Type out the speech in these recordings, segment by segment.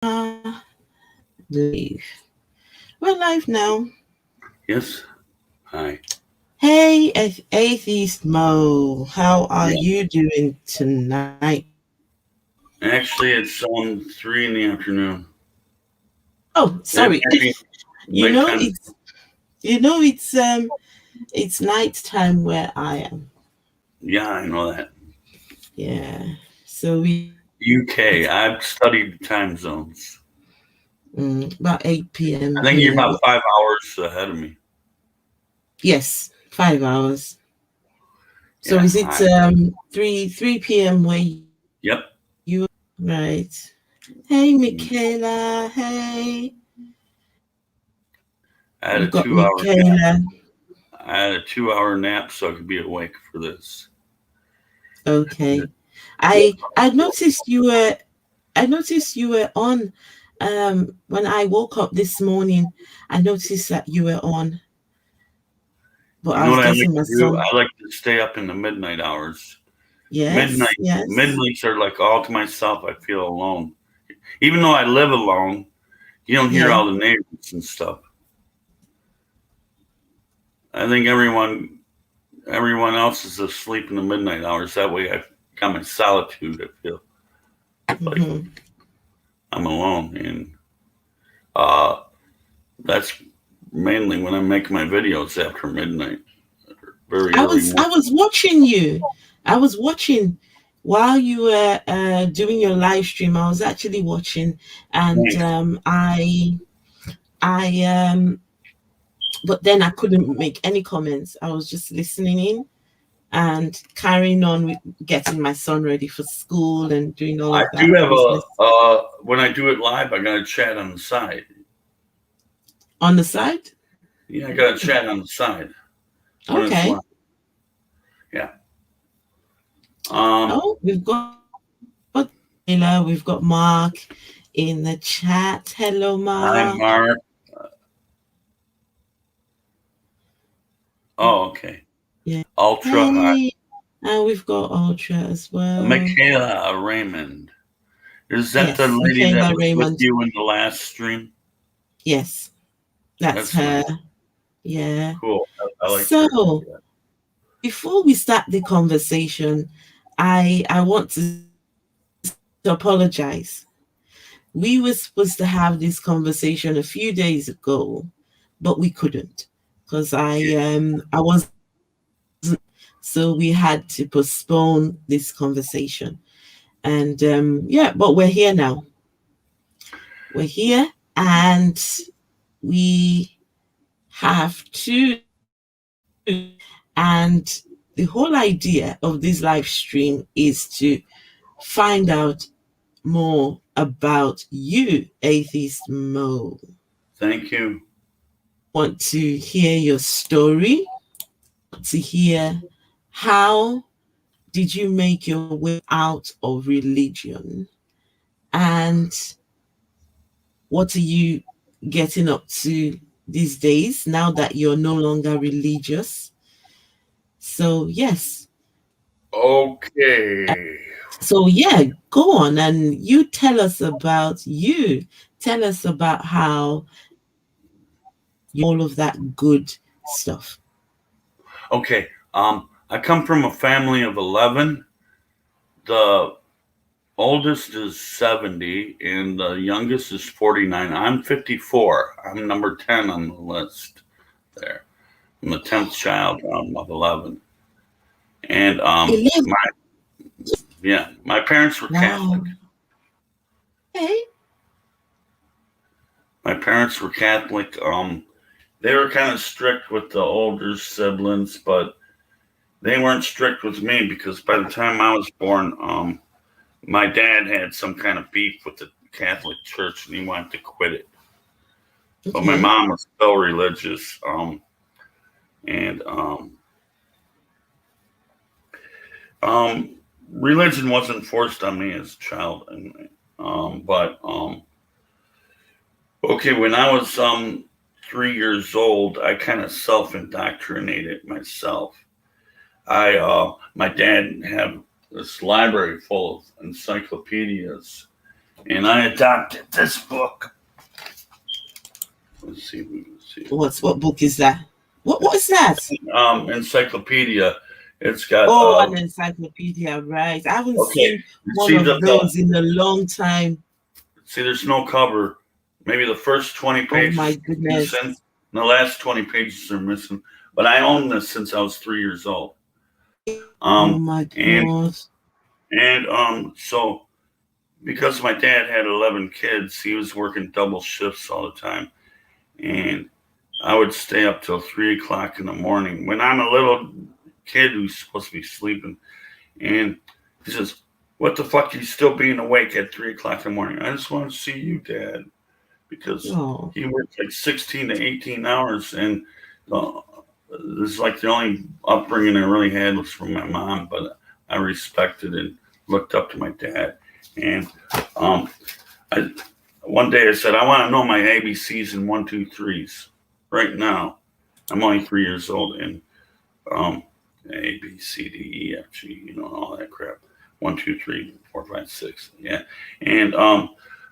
Live. We're live now. Yes. Hi. Hey, Atheist Moe, how are Yeah. you doing tonight? Actually, it's 3 in the afternoon. Oh, It sorry. might be You know nighttime. it's you know it's night time where I am. Yeah, I know that. Yeah. So we UK. I've studied time zones. about 8 p.m. I think you're here. about 5 hours ahead of me. Yes, 5 hours. So Yeah. is it 3 p.m. where you Yep. right? Hey, Michaela. Hey, I had we've a got 2 hour nap. Michaela. I had a 2 hour nap so I could be awake for this. Okay. Woke I noticed you were on when I woke up this morning. I noticed that you were on, but You I know was what I like getting my to do? son. I like to stay up in the midnight hours. Yes, Midnight. yes. Midnights are like all to myself. I feel alone. Even though I live alone, you don't hear Yeah. all the neighbors and stuff. I think everyone else is asleep in the midnight hours. That way, I got my solitude. I feel like hmm I'm alone, and uh, that's mainly when I make my videos after midnight, very early I morning. was watching you. I was watching while you were doing your live stream. I was actually watching, and Thanks. I but then I couldn't make any comments. I was just listening in and carrying on with getting my son ready for school and doing all I of do that have business when I do it live, I got a chat on the side. on the side. Yeah, I got a chat on the side when it's live. Okay. Yeah. Um, Oh, we've got Mark in the chat. Hello, Hi, Mark. Mark. Oh, okay. Yeah. Ultra. Hi. Hey. And we've got Ultra as well. Michaela Raymond. Is that the Yes, lady that Michaela was with Raymond. you in the last stream? Yes, that's That's her. nice. Yeah. Cool. I liked her. So Yeah. before we start the conversation, I want to apologize. We were supposed to have this conversation a few days ago, but we couldn't because I wasn't, so we had to postpone this conversation. And yeah, but we're here now. We're here, and we have to. And the whole idea of this live stream is to find out more about you, Atheist Mo. Thank you. Want to hear your story, to hear how did you make your way out of religion, and what are you getting up to these days now that you're no longer religious. So yes, Okay. so yeah, go on and you tell us about you. Tell us about how all of that good stuff. Okay. I come from a family of 11. The oldest is 70 and the youngest is 49. I'm 54. I'm number 10 on the list there. I'm the 10th child of 11. And 11. my parents were Catholic. Wow. Okay. My parents were Catholic. They were kind of strict with the older siblings, but they weren't strict with me because by the time I was born, my dad had some kind of beef with the Catholic Church and he wanted to quit it. But my Okay. mom was still religious, and um, religion wasn't forced on me as a child. And but okay, when I was 3 years old, I kind of self indoctrinated myself. My dad had this library full of encyclopedias, and I adopted this book. Let's see. What book is that? What is that? Encyclopedia. It's got Oh, an encyclopedia, right? I haven't okay. seen You one see of those in a long time. there's no cover. Maybe the first 20 Oh my pages are missing. goodness. And the last 20 pages are missing. But I own this since I was 3 years old. Oh Um, my and God. so because my dad had 11 kids, he was working double shifts all the time, and I would stay up till 3 o'clock in the morning when I'm a little kid who's supposed to be sleeping. And he says, "What the fuck? You still being awake at 3 o'clock in the morning? I just want to see you, Dad." Because Oh, he worked like 16 to 18 hours. And uh, this is like the only upbringing I really had was from my mom, but I respected and looked up to my dad. And um, I, one day I said, I want to know my ABCs and one, two, threes right now. I'm only 3 years old, and um, A, B, C, D, E, F, G, all that crap. 1, 2, 3, 4, 5, 6. Yeah. And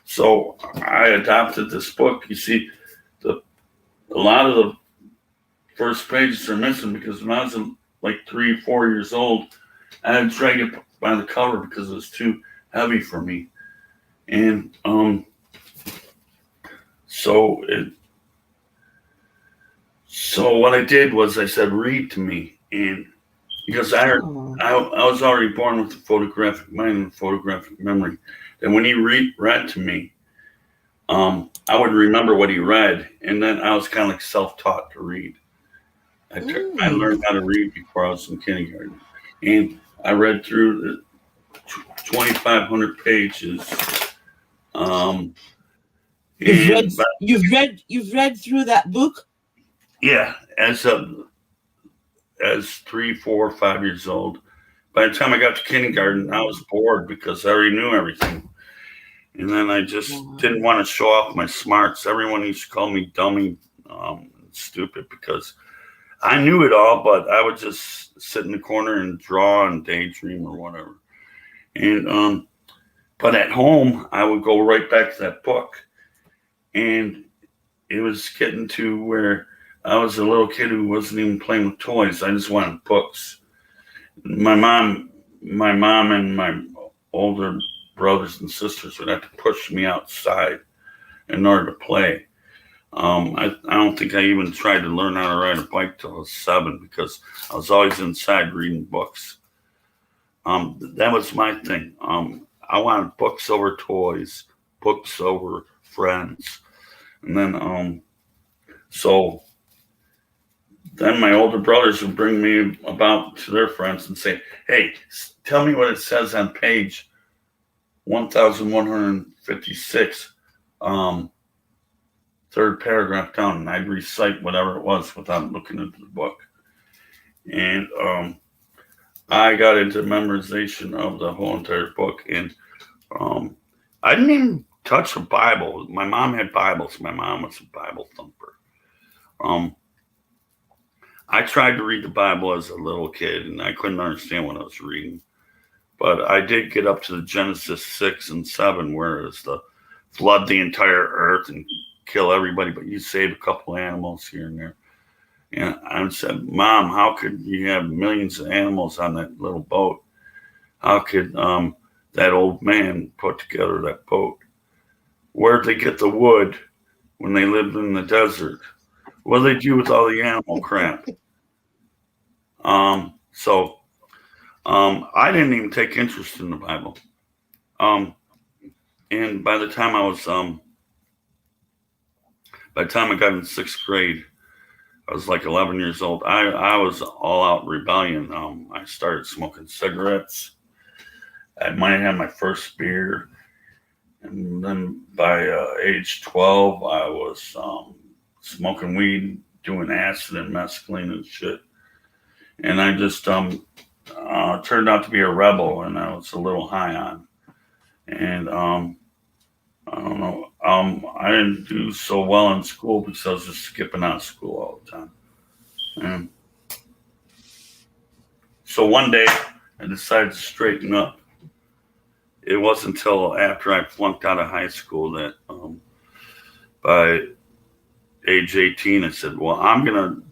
so I adopted this book. You see, the a lot of the first pages are missing because when I was like 3, 4 years old, I had to drag it by the cover because it was too heavy for me. And so it so what I did was I said, read to me. And because oh, I was already born with a photographic mind and a photographic memory. And when he read to me, I would remember what he read, and then I was kind of like self-taught to read. I mm. learned how to read before I was in kindergarten, and I read through the 2,500 pages. Um, You've read, and but, you've read through that book. yeah, as 3, 4, 5 years old. By the time I got to kindergarten, I was bored because I already knew everything. And then I just didn't Wow. want to show off my smarts. Everyone used to call me dummy, stupid, because I knew it all, but I would just sit in the corner and draw and daydream or whatever. And but at home, I would go right back to that book, and it was getting to where I was a little kid who wasn't even playing with toys. I just wanted books. My mom, my mom, and my older brothers and sisters would have to push me outside in order to play. I don't think I even tried to learn how to ride a bike till I was 7 because I was always inside reading books. That was my thing. I wanted books over toys, books over friends, and then so then my older brothers would bring me about to their friends and say, "Hey, tell me what it says on page 1156." Um, third paragraph down, and I'd recite whatever it was without looking into the book. And I got into memorization of the whole entire book, and um, I didn't even touch the Bible. My mom had Bibles. My mom was a Bible thumper. Um, I tried to read the Bible as a little kid, and I couldn't understand what I was reading. But I did get up to the Genesis 6 and 7, where it's the flood the entire earth and kill everybody, but you save a couple animals here and there. And I said, Mom, how could you have millions of animals on that little boat? How could that old man put together that boat? Where'd they get the wood when they lived in the desert? What did they do with all the animal crap? So I didn't even take interest in the Bible. Um, and by the time I got in 6th grade, I was like 11 years old. I was all out rebellion. I started smoking cigarettes. I might have my first beer. And then by age 12, I was smoking weed, doing acid and mescaline and shit. And I just turned out to be a rebel, and I was a little high on. And I don't know. I didn't do so well in school because I was just skipping out of school all the time. And so one day, I decided to straighten up. it wasn't until after I flunked out of high school that by age 18, I said, well, I'm going to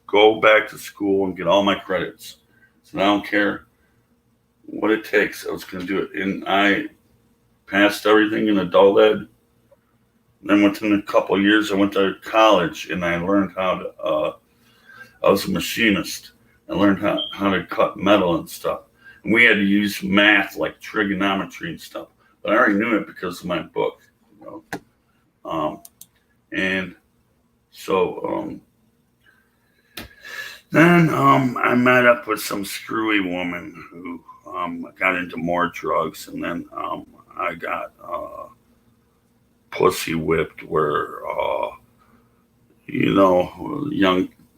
go back to school and get all my credits. So I don't care what it takes. I was going to do it. And I passed everything in adult ed. Then within a couple of years, I went to college and I learned how to, I was a machinist. I learned how to cut metal and stuff. And we had to use math like trigonometry and stuff. But I already knew it because of my book. You know? And so then I met up with some screwy woman who got into more drugs. And then I got pussy whipped where, you know,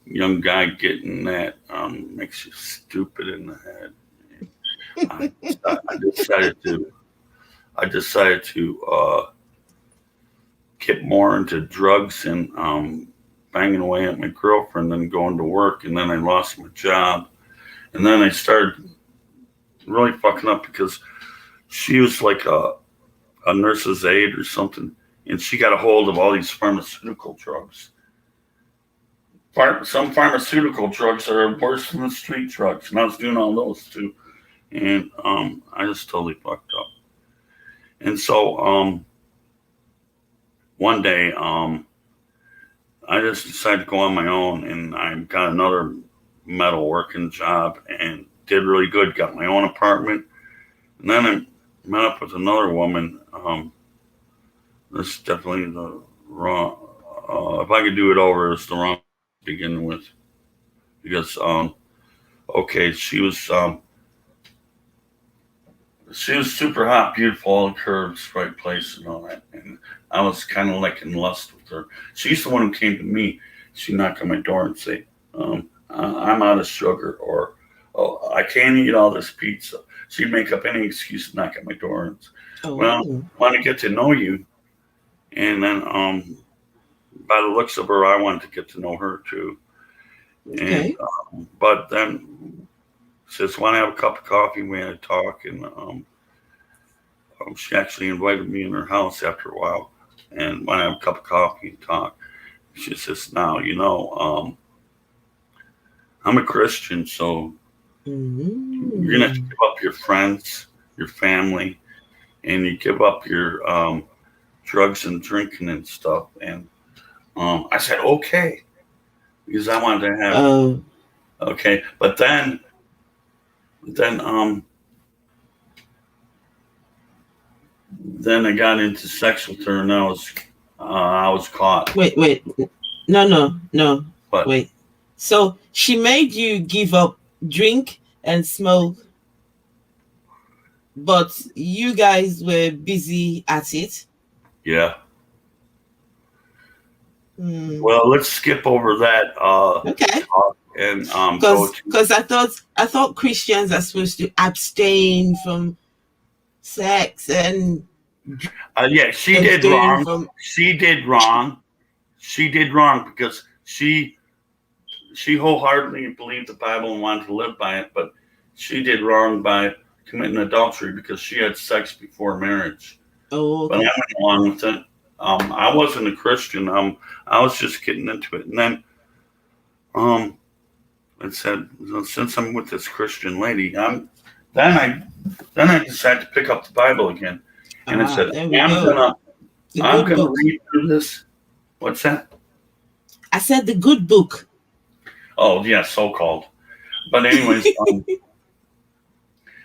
young guy getting that makes you stupid in the head. I, I decided to get more into drugs and banging away at my girlfriend and going to work, and then I lost my job, and then I started really fucking up because she was like a nurse's aide or something, and she got a hold of all these pharmaceutical drugs. Some pharmaceutical drugs are worse than the street drugs, and I was doing all those too. And I just totally fucked up. And so one day I just decided to go on my own, and I got another metal working job and did really good. Got my own apartment, and then I met up with another woman. This is definitely the wrong. If I could do it over, it's the wrong to begin with, because okay, she was super hot, beautiful, all the curves, right place, and all that. And I was kind of like in lust with her. She's the one who came to me. She'd knock on my door and say, I'm out of sugar, or, oh, I can't eat all this pizza. She'd make up any excuse to knock at my door. And, well, I want to get to know you. And then by the looks of her, I wanted to get to know her too. Okay. And, but then she says, want to have a cup of coffee? We had a talk, and she actually invited me in her house after a while, and want to have a cup of coffee and talk. She says, now, you know, I'm a Christian, so you're going to have to give up your friends, your family, and you give up your drugs and drinking and stuff. And I said, okay, because I wanted to have, okay. But then I got into sex with her, and I was caught. Wait. No. But Wait. So she made you give up drink and smoke, but you guys were busy at it. yeah. Well, let's skip over that. Okay. And because I thought Christians are supposed to abstain from sex and yeah, she did wrong. She did wrong. She did wrong because she wholeheartedly believed the Bible and wanted to live by it, but she did wrong by committing adultery because she had sex before marriage. Oh, okay. But I went along with it. I wasn't a Christian. I was just getting into it, and then I said, since I'm with this Christian lady, then I decided to pick up the Bible again, and I said, I'm gonna read through this. What's that? I said the good book. Oh yeah, so-called. But anyways,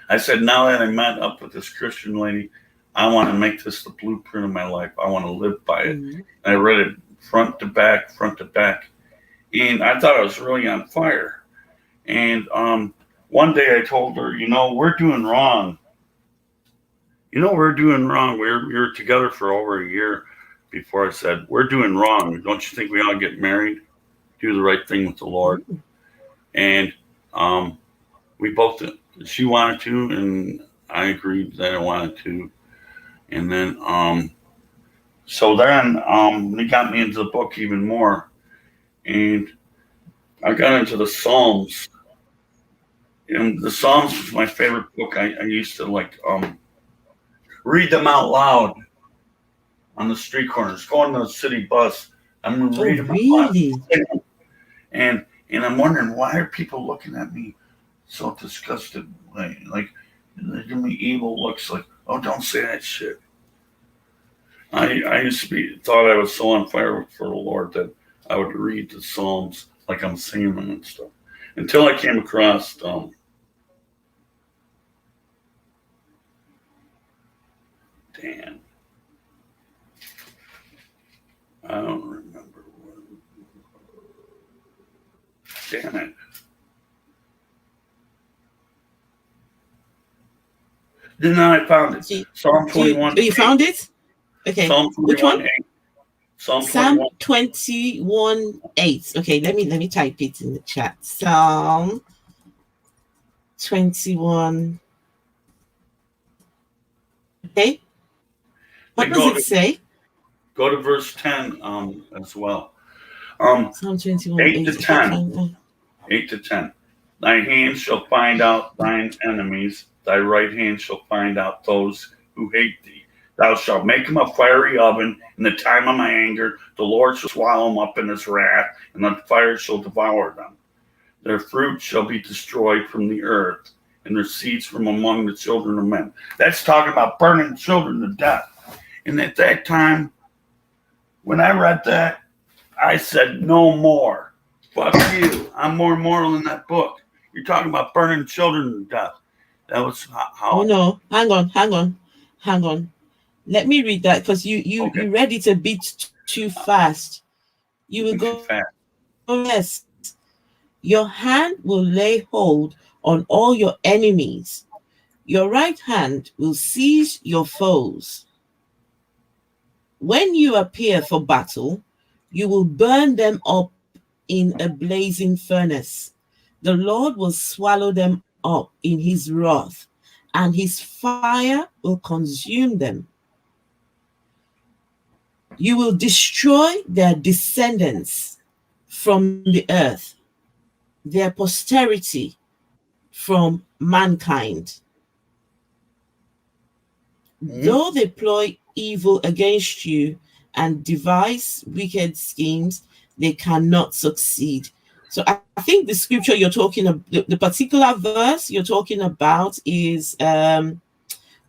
I said, now that I met up with this Christian lady, I want to make this the blueprint of my life. I want to live by it. And I read it front to back, and I thought I was really on fire. And one day I told her, we're doing wrong. We're doing wrong. We were together for over a year before I said, we're doing wrong. Don't you think we ought to get married? Do the right thing with the Lord. And we both, she wanted to, and I agreed that I wanted to. And then, so then they got me into the book even more. And I got into the Psalms. And the Psalms was my favorite book. I used to read them out loud on the street corners, going to the city bus. I'm gonna Oh, read them out loud. really? And I'm wondering why are people looking at me so disgusted? Like they give me evil looks. Like, oh, don't say that shit. I used to be thought I was so on fire for the Lord that I would read the Psalms like I'm singing them and stuff. Until I came across Dan. I don't remember what. Damn it. Then I found it. So Psalm oh, 21 you 8. found it? Okay. Psalm Which one? 21 8. Psalm Psalm 21. 21 8. Okay, let me type it in the chat. Psalm 21. Okay. What Then does it say? go to verse 10 as well. Um Psalm 21 8 to 8. Okay, 10. fine. 8 to 10. Thy hand shall find out thine enemies, thy right hand shall find out those who hate thee. Thou shalt make them a fiery oven in the time of my anger. The Lord shall swallow them up in his wrath, and the fire shall devour them. Their fruit shall be destroyed from the earth, and their seeds from among the children of men. That's talking about burning children to death. And at that time, when I read that, I said, no more. Fuck you. I'm more moral in that book. You're talking about burning children to death. That was Oh how. no, hang on. Let me read that because Okay, you read it a bit too fast. You will too go, fast. yes. Your hand will lay hold on all your enemies. Your right hand will seize your foes. When you appear for battle, you will burn them up in a blazing furnace. The Lord will swallow them up in his wrath, and his fire will consume them. You will destroy their descendants from the earth, their posterity from mankind. Mm-hmm. Though they ploy evil against you and devise wicked schemes, they cannot succeed. So I think the scripture you're talking about, the particular verse you're talking about is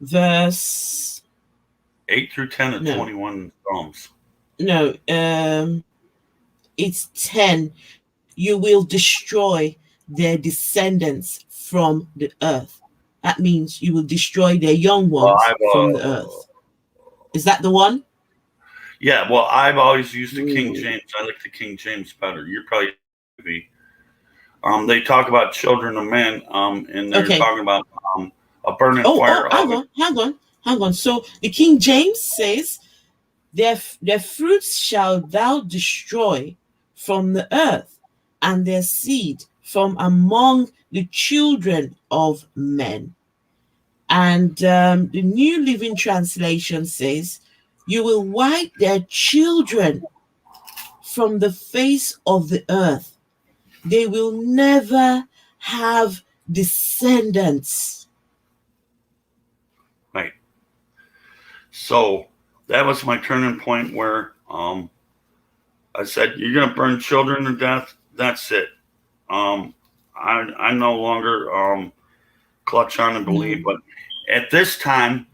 verse 8 through 10 of no 21 Psalms. no it's 10. You will destroy their descendants from the earth. That means you will destroy their young Well, ones I've, from the earth. Is that the one? yeah, well, I've always used the King Ooh. James. I like the King James better. You're probably be. They talk about children of men, and they're Okay. talking about a burning Oh, fire hang oven. on, hang on, hang on. So the King James says, their fruits shall thou destroy from the earth, and their seed from among the children of men. And the New Living Translation says, you will wipe their children from the face of the earth. They will never have descendants. Right. So that was my turning point where I said, "You're going to burn children to death. That's it." Um, I no longer clutch on and believe. No. But at this time,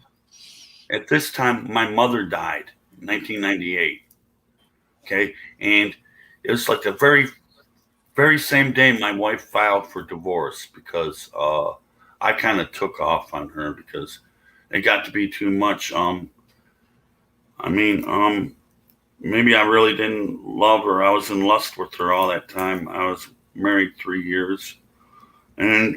my mother died in 1998. Okay, and it was like the very same day my wife filed for divorce because I kind of took off on her because it got to be too much. I mean, maybe I really didn't love her. I was in lust with her all that time. I was married 3 years, and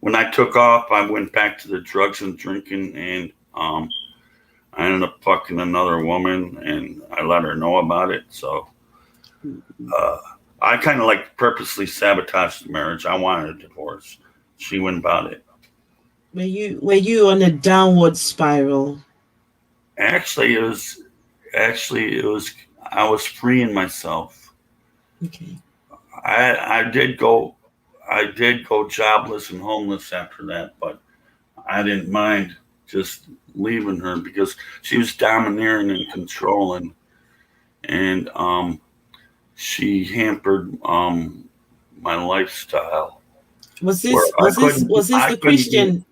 when I took off, I went back to the drugs and drinking, and I ended up fucking another woman, and I let her know about it. So uh, I kind of like purposely sabotaged the marriage. I wanted a divorce. She went about it. Were you on a downward spiral? Actually, it was. I was freeing myself. Okay. I did go. I did go jobless and homeless after that, but I didn't mind. just leaving her because she was domineering and controlling, and she hampered my lifestyle where Was this I the couldn't do. Christian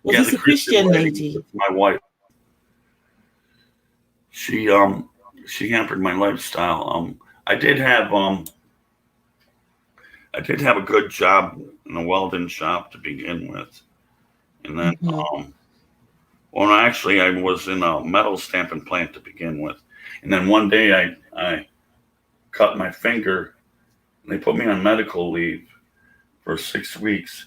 was Yeah, this the a Christian Christian lady lady? was my wife. She um she hampered my lifestyle. I did have I did have a good job in a welding shop to begin with, and then Hmm. well, actually, I was in a metal stamping plant to begin with, and then one day I cut my finger, and they put me on medical leave for 6 weeks.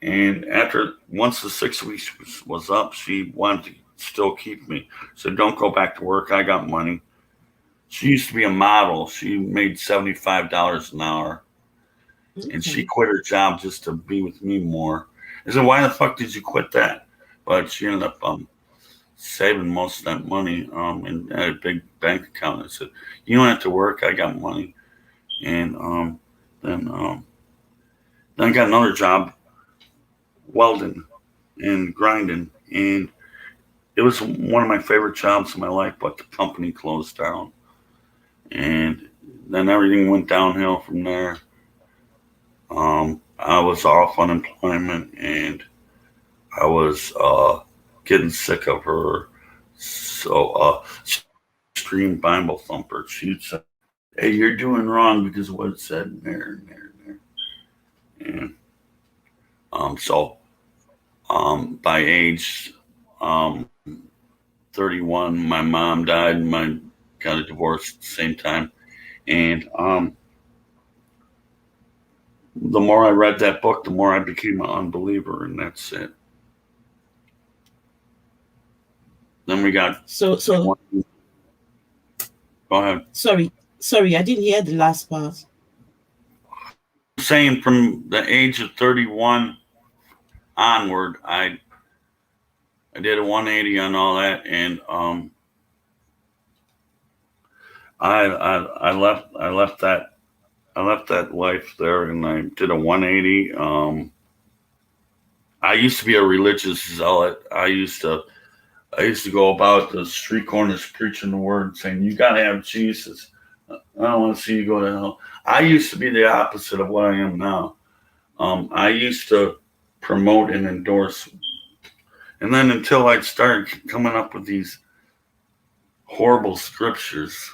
And after once the 6 weeks was up, she wanted to still keep me. So don't go back to work. I got money. She used to be a model. She made $75 an hour, and she Okay. quit her job just to be with me more. I said, "Why the fuck did you quit that?" But she ended up saving most of that money and had a big bank account. I said, "You don't have to work. I got money." And then then I got another job welding and grinding, and it was one of my favorite jobs in my life. But the company closed down, and then everything went downhill from there. I was off unemployment, and I was getting sick of her. So she would scream Bible thumper. She'd say, "Hey, you're doing wrong because of what it said in there and there and there." And so by age um, 31, my mom died, and my got a divorce at the same time. And the more I read that book, the more I became an unbeliever, and that's it. Then we got So one. Go ahead. sorry, I didn't hear the last part. I'm saying from the age of 31 onward, I did a 180 on all that, and I left that life there, and I did a 180. I used to be a religious zealot. I used to go about the street corners preaching the word, saying, "You got to have Jesus. I don't want to see you go to hell." I used to be the opposite of what I am now. I used to promote and endorse, and then until I started coming up with these horrible scriptures,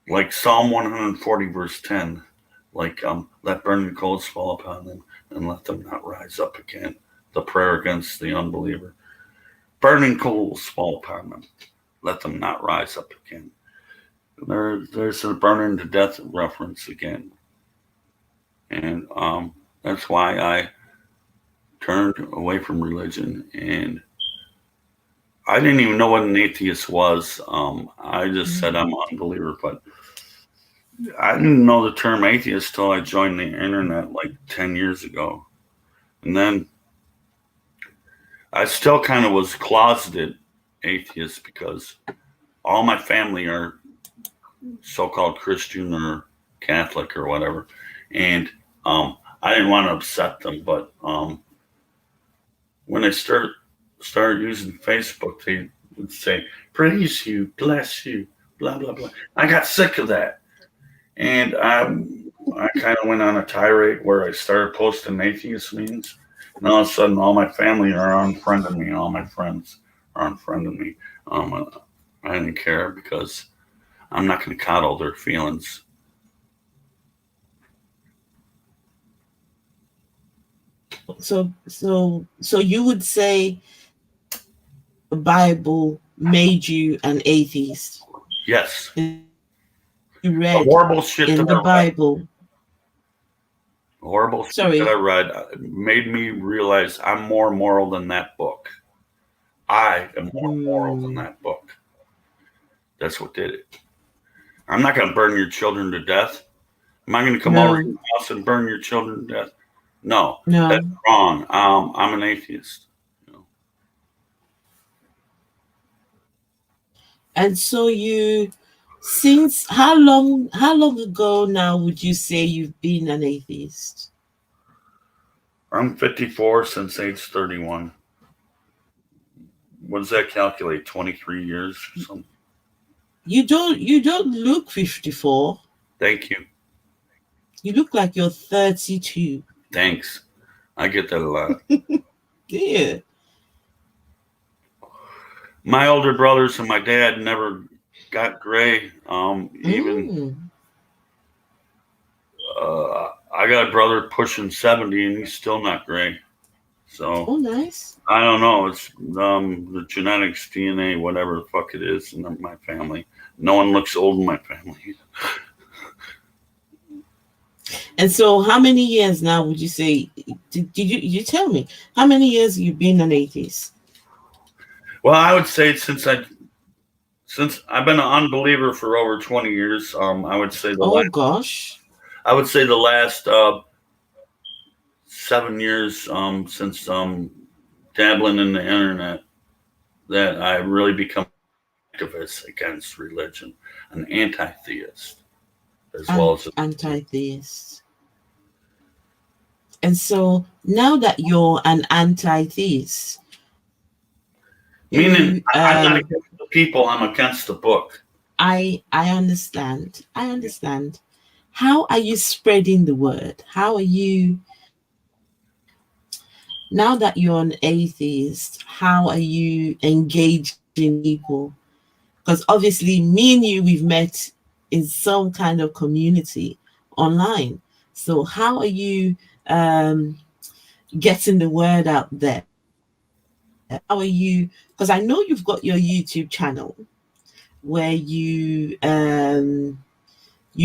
like Psalm 140, verse 10, like let burning coals fall upon them and let them not rise up again. The prayer against the unbeliever. Burning coals fall upon them. Let them not rise up again. There's a burning to death reference again. And that's why I turned away from religion. And I didn't even know what an atheist was. I just said I'm an unbeliever. But I didn't know the term atheist till I joined the internet like 10 years ago. And then I still kind of was closeted atheist because all my family are so-called Christian or Catholic or whatever, and I didn't want to upset them. But when they started using Facebook, they would say, "Praise you, bless you, blah blah blah." I got sick of that, and I kind of went on a tirade where I started posting atheist memes, and all of a sudden, all my family are unfriending me. All my friends are unfriending me. I didn't care because I'm not going to coddle their feelings. So you would say the Bible made you an atheist. Yes, You the read horrible shit that in the I read, Bible. the horrible shit that I Sorry. read made me realize I'm more moral than that book. I am more moral than Hmm. that book. That's what did it. I'm not going to burn your children to death. Am I going to come over to No, your house and burn your children to death? No, that's no. wrong. I'm an atheist. You know. And so you, since how long ago now would you say you've been an atheist? I'm 54 since age 31. what does that calculate? 23 years or something? You don't look 54. Thank you. You look like you're 32. Thanks. I get that a lot. Yeah. My older brothers and my dad never got gray. Even Mm. I got a brother pushing 70 and he's still not gray. So Oh, nice. I don't know. It's the genetics, DNA, whatever the fuck it is in my family. No one looks old in my family. And so, how many years now would you say? Did you tell me how many years you've been an atheist? Well, I would say since I've been an unbeliever for over 20 years, Oh gosh. I would say the last 7 years since dabbling in the internet that I really become an activist against religion, an anti-theist, as well as Anti-theist. And so now that you're an anti-theist, meaning you I'm not against the people, I'm against the book. I understand. I understand. How are you spreading the word? How are you now that you're an atheist? How are you engaging people? Because obviously, me and you, we've met in some kind of community online. So how are you getting the word out there? How are you? Because I know you've got your YouTube channel where you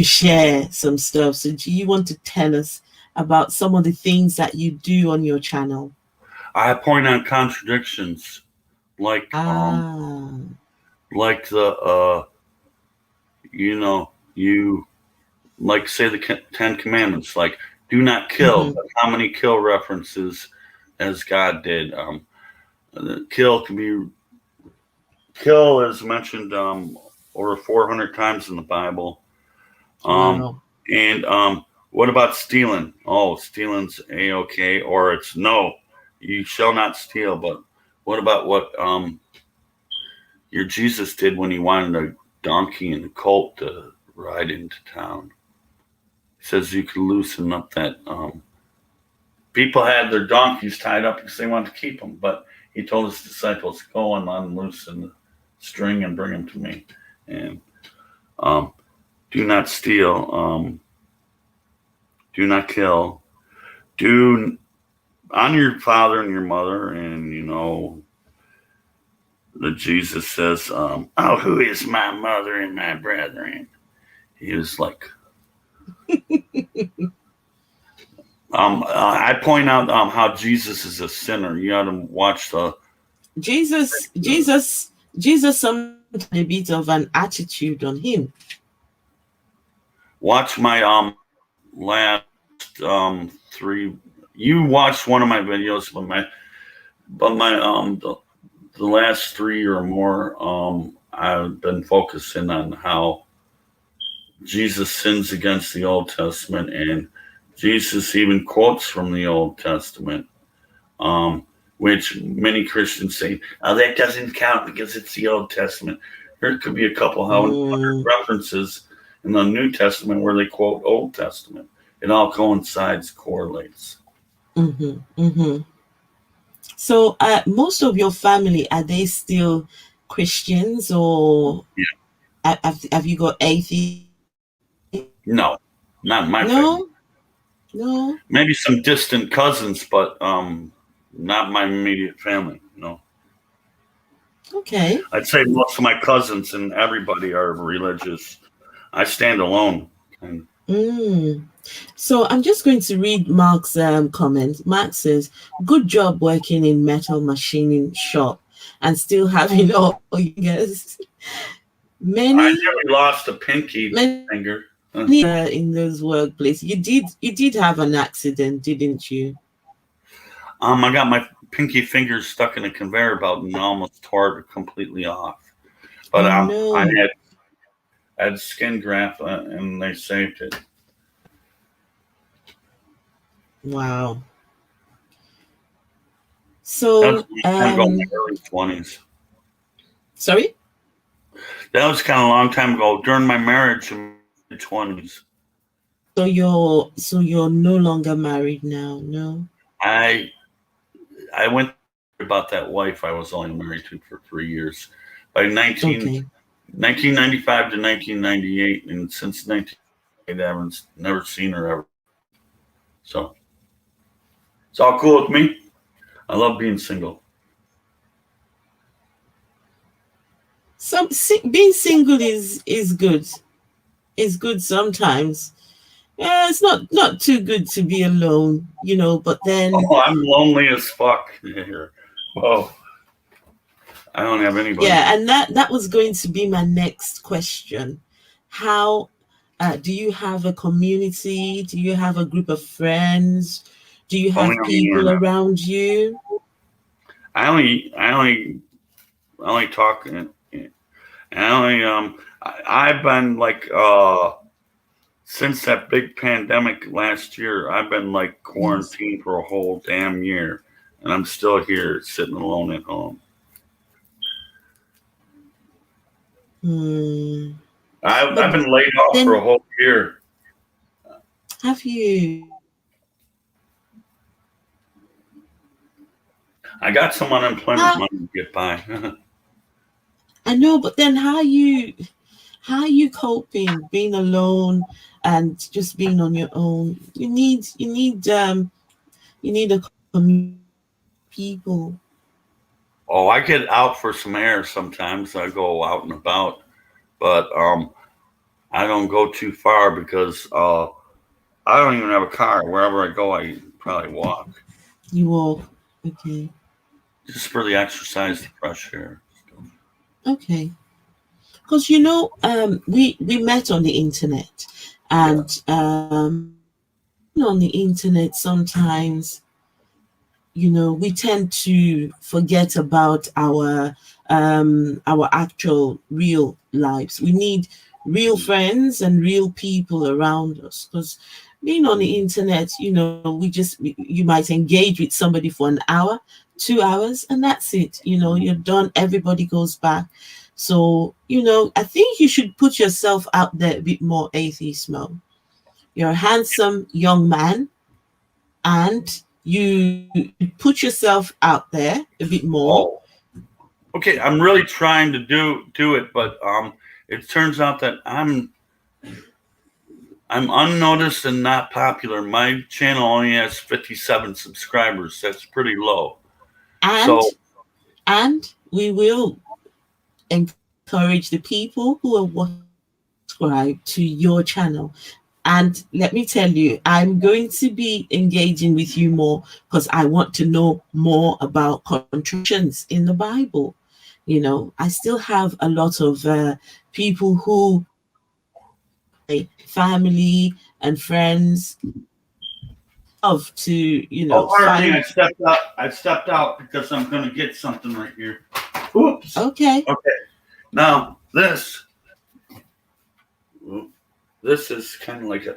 share some stuff. So do you want to tell us about some of the things that you do on your channel? I point out contradictions, like Ah. like the you like say the Ten Commandments, like do not kill. Mm-hmm. But how many kill references as God did? Kill can be kill is mentioned over 400 times in the Bible. Um, Wow. and what about stealing? Oh, stealing's a okay, or it's no, you shall not steal. But what about what your Jesus did when he wanted a donkey and a colt to ride into town? He says you could loosen up that. People had their donkeys tied up because they wanted to keep them, but he told his disciples, "Go and unloosen the string and bring them to me." And um, do not steal. Do not kill. Do honor your father and your mother, and that Jesus says, "Oh, who is my mother and my brethren?" He was like, I point out how Jesus is a sinner. You got to watch Jesus sometimes had a bit of an attitude on him. watch my last three. You watched one of my videos, but the last three or more, I've been focusing on how Jesus sins against the Old Testament, and Jesus even quotes from the Old Testament, which many Christians say, "Oh, that doesn't count because it's the Old Testament." There could be a couple hundred Mm, references in the New Testament where they quote Old Testament. It all coincides, correlates. mm-hmm, mm-hmm. So, most of your family, are they still Christians, or Yeah. have you got atheists? No, not in my family. No, no. Maybe some distant cousins, but not my immediate family. Okay. I'd say most of my cousins and everybody are religious. I stand alone. And Mm. So I'm just going to read Mark's comment. Mark says, "Good job working in metal machining shop and still having all your guests. I Many, nearly lost a pinky many finger. in those workplace. You did have an accident, didn't you? I got my pinky finger stuck in a conveyor belt and almost tore it completely off. But Oh I no! had skin graft and they saved it. Wow. That was So a long time ago, in my early 20s. Sorry. That was kind of a long time ago during my marriage in my 20s. So you're no longer married now, no? I I went about that wife I was only married to for 3 years. By Okay. 1995 to 1998, and since 1998, I haven't never seen her ever. So it's all cool with me. I love being single. Being single is good. It's good sometimes. Yeah, it's not too good to be alone, but then Oh, I'm lonely as fuck here. Whoa, I don't have anybody. yeah, and that was going to be my next question. How do you have a community? Do you have a group of friends? Do you Only have on the people internet. around you? I only talk. I've been like since that big pandemic last year, I've been like Yes. quarantined for a whole damn year, and I'm still here sitting alone at home. Hmm. I've But been laid off for a then whole year. have you? I got some unemployment How, money to get by. I know, but then how are you coping being alone and just being on your own? You need a community of people. Oh, I get out for some air sometimes. I go out and about, but I don't go too far because I don't even have a car. Wherever I go, I probably walk You walk. Okay. just for the exercise, the fresh air. Okay. Because we met on the internet, Yeah. and on the internet sometimes we tend to forget about our actual real lives. We need real friends and real people around us, because being on the internet, you might engage with somebody for an hour, 2 hours, and that's it. You're done. Everybody goes back. So I think you should put yourself out there a bit more, Atheist Mo. You're a handsome young man, and you put yourself out there a bit more. Oh, okay. I'm really trying to do it, but it turns out that I'm unnoticed and not popular. My channel only has 57 subscribers. That's pretty low. and So, and we will encourage the people who are subscribed to your channel. And let me tell you, I'm going to be engaging with you more because I want to know more about contradictions in the Bible. I still have a lot of people who family and friends love to oh, pardon me. find. I stepped out because I'm going to get something right here. Oops. Okay. Okay. Now this is kind of like a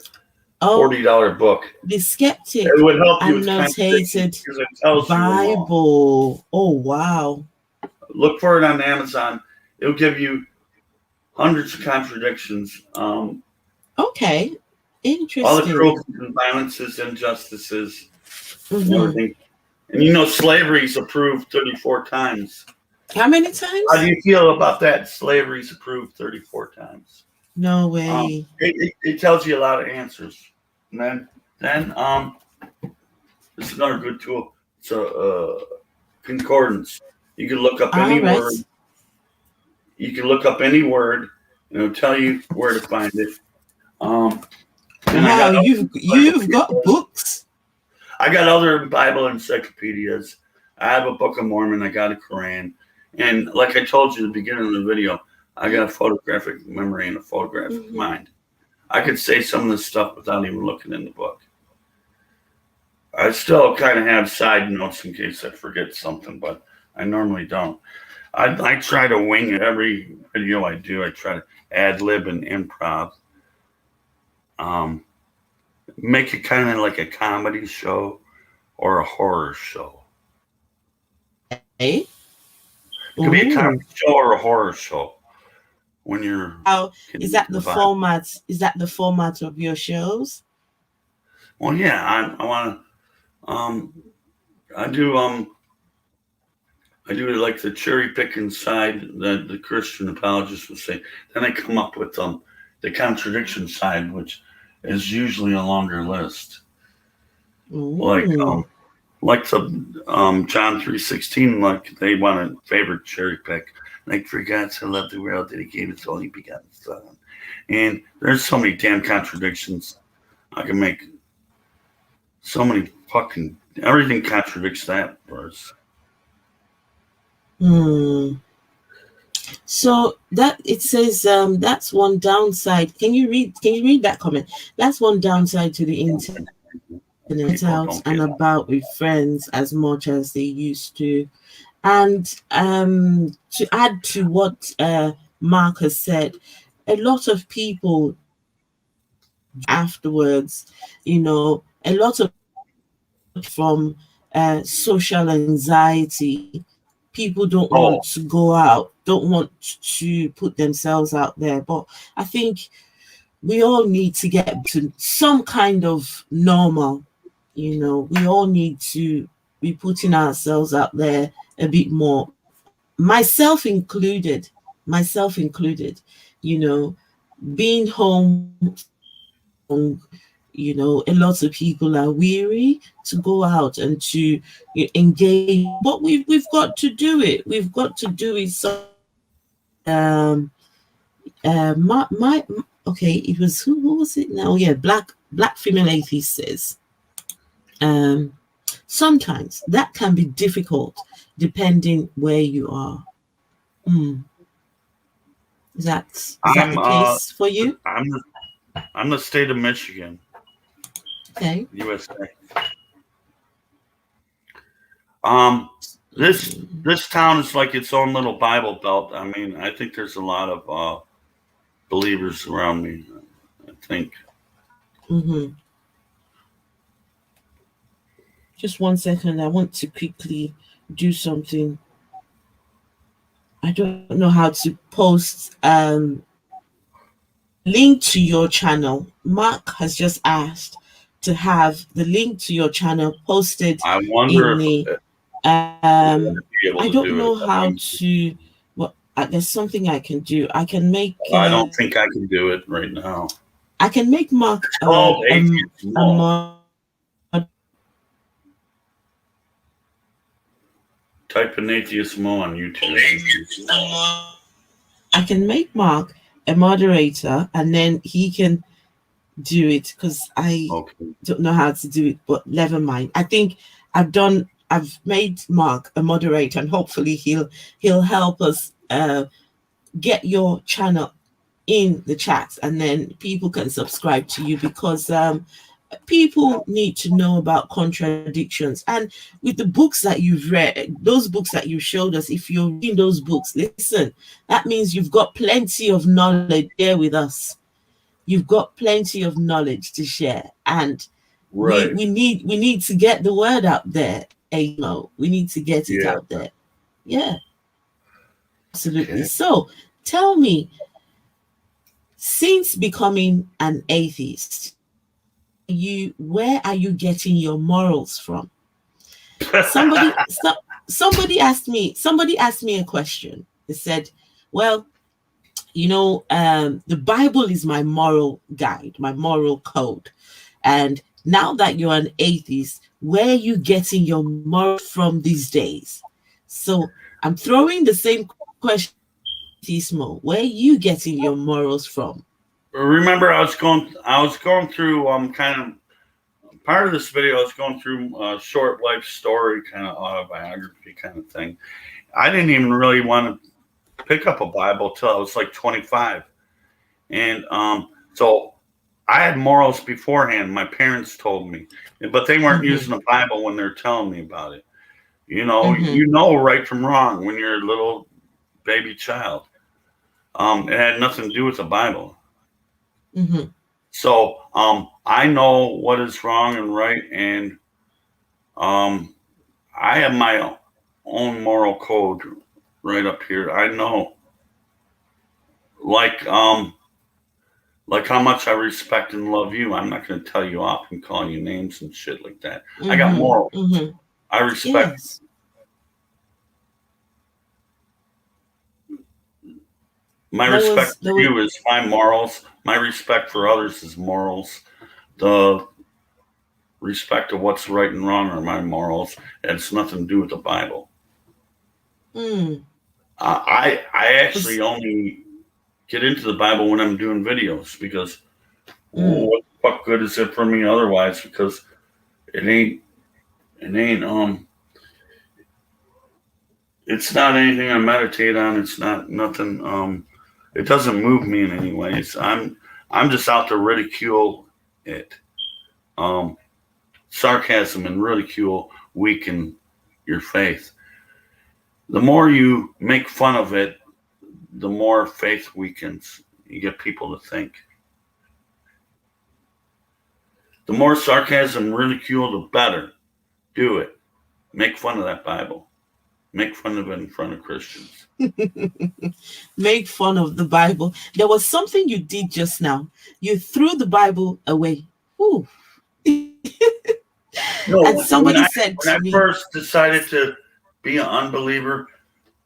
Oh, $40 book. the skeptic It would help you with contradictions annotated because it tells you them all. Bible. Oh, wow. Look for it on Amazon. It'll give you hundreds of contradictions. Okay. All the Interesting. cruelties and violences, injustices, and Hmm. everything. And slavery's approved 34 times. How many How do times? you feel about that? Slavery's approved 34 times. No way. It tells you a lot of answers. And then this is another good tool. It's a concordance. You can look up All any right. word. You can look up any word, and it'll tell you where to find it. Um, and I Wow, got you've got books. Bible encyclopedias. I have a Book of Mormon. I got a Quran, and like I told you at the beginning of the video, I got a photographic memory and a photographic Hmm. mind. I could say some of this stuff without even looking in the book. I still kind of have side notes in case I forget something, but I normally don't. I try to wing it every video I do. I try to ad lib and improv. Um, make it kind of like a comedy show or a horror show. Okay. It could be a comedy Oh, show or a horror show when you're how is getting that into the the Bible. format? Is that the format of your shows? Well, yeah, I want to. I do. I do like the cherry picking side that the Christian apologists would say. Then I come up with the contradiction side, which is usually a longer list. Like Oh, like the John 3:16, like they want a favorite cherry pick. Like for God so loved the world that He gave His only begotten Son. And there's so many damn contradictions. I can make so many fucking everything contradicts that verse. hmm. So that it says that's one downside. Can you read that comment? That's one downside to the internet People out don't and get. about with friends as much as they used to. And to add to what Mark has said, a lot of people afterwards, a lot of from social anxiety, people don't want Oh, to go out, don't want to put themselves out there. But I think we all need to get to some kind of normal. We all need to be putting ourselves out there a bit more, myself included. Myself included, you know, being home a lot of people are weary to go out and to engage, but we've got to do it. We've got to do it. So, my okay, it was who was it now? Yeah, black female atheist says, um, sometimes that can be difficult depending where you are. Hmm. Is that I'm the case for you? I'm I'm the state of Michigan, Okay. USA. Um, this town is like its own little Bible belt. I mean, I think there's a lot of believers around me. I think. Mm-hmm. Just 1 second. I want to quickly do something. I don't know how to post link to your channel. Mark has just asked to have the link to your channel posted I wonder in the if I'd be I able to don't do it. know how to, well, there's something I can do. I don't think I can do it right now. I can make Mark It's called Atheist a Moe. mod Type in Atheist Moe on YouTube. I can make Mark a moderator and then he can do it because I Okay. don't know how to do it, but never mind. I think I've made Mark a moderator and hopefully he'll help us get your channel in the chat and then people can subscribe to you because people need to know about contradictions. And with the books that you've read, those books that you showed us, if you're reading those books, listen, that means you've got plenty of knowledge there with us. You've got plenty of knowledge to share, and we Right. we need we need to get the word out there. We need to get it Yeah. out there. Yeah, absolutely. Okay. So tell me, since becoming an atheist, where are you getting your morals from? Somebody so, somebody asked me a question. They said, well, the Bible is my moral guide, my moral code. And now that you're an atheist, where are you getting your morals from these days? So I'm throwing the same question, Atheist Moe. Where are you getting your morals from? Remember, I was going through kind of part of this video. I was going through a short life story, kind of autobiography kind of thing. I didn't even really want to pick up a Bible till I was like 25, and so I had morals beforehand. My parents told me, but they weren't Mm-hmm. using the Bible when they're telling me about it. Mm-hmm. You know right from wrong when you're a little baby child. It had nothing to do with the Bible. Mm-hmm. So I know what is wrong and right, and I have my own moral code. right up here. I know, like um, like how much I respect and love you. I'm not going to tell you off and call you names and shit like that. I got Mm-hmm. morals. Mm-hmm. I respect. Yes. My There respect was for there was you is my morals. My respect for others is morals. The respect of what's right and wrong are my morals. It's nothing to do with the Bible. mm, I actually was only get into the Bible when I'm doing videos because mm, what the fuck good is it for me otherwise? Because it ain't it ain't it's not anything I meditate on. It's not nothing. It doesn't move me in any ways. I'm just out to ridicule it. Um, Sarcasm and ridicule weaken your faith. The more you make fun of it, the more faith weakens. You get people to think. The more sarcasm and ridicule, the better. Do it. Make fun of that Bible. Make fun of it in front of Christians. make fun of the Bible. There was something you did just now. You threw the Bible away. Ooh. And No, somebody said when to I me, first decided to be an unbeliever,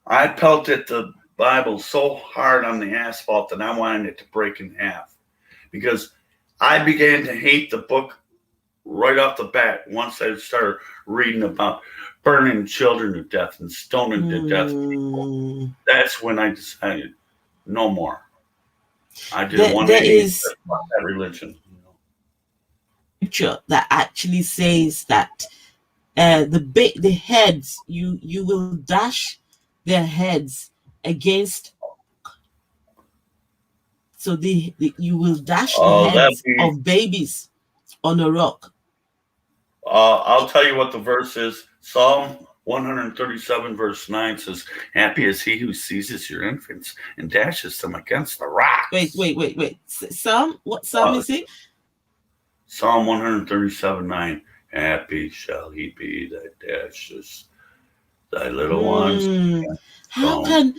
I pelted the Bible so hard on the asphalt that I wanted it to break in half because I began to hate the book right off the bat once I started reading about burning children to death and stoning to death people. mm, That's when I decided no more. I did a there 180 and is said, fuck that religion. scripture that actually says that the heads you will dash their heads against so you will dash the That'd heads be. of babies on a rock. I'll tell you what the verse is. Psalm 137, verse 9 says, "Happy is he who seizes your infants and dashes them against the Wait, rocks." wait, wait, wait. Psalm? What psalm Uh, is it? Psalm 137, 9. Happy shall he be that dashes thy little ones Hmm. against the How stone. can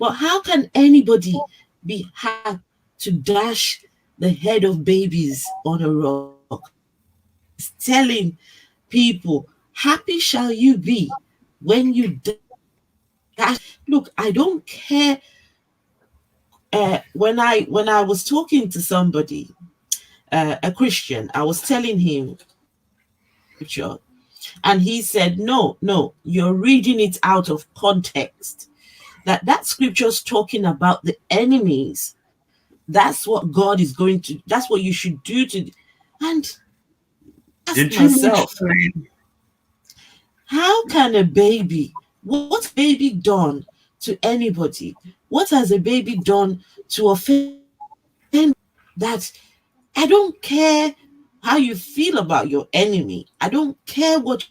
how can anybody be happy to dash the head of babies on a rock? It's telling people, happy shall you be when you dash. Look, I don't care. When I was talking to somebody, a Christian, I was telling him scripture, and he said, "No, no, you're reading it out of context. That scripture's talking about the enemies. That's what God is going to. That's what you should do to." And ask Did you mention myself, the name? how can a baby? What's baby done to anybody? What has a baby done to offend that? I don't care how you feel about your enemy. I don't care what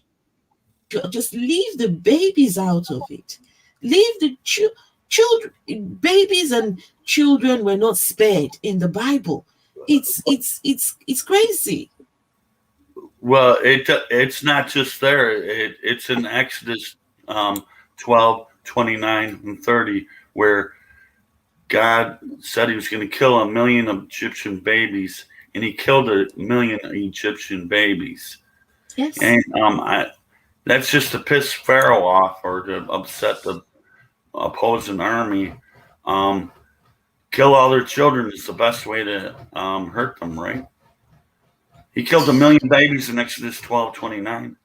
just leave the babies out of it. Leave the children, babies and children were not spared in the Bible. It's crazy. Well, it's not just there. It's in Exodus 12, 29, and 30, where God said he was going to kill 1 million Egyptian babies, and he killed 1 million Egyptian babies. Yes. And that's just to piss Pharaoh off or to upset the opposing army. Um, Kill all their children is the best way to hurt them, right? He killed 1 million babies in Exodus 12:29.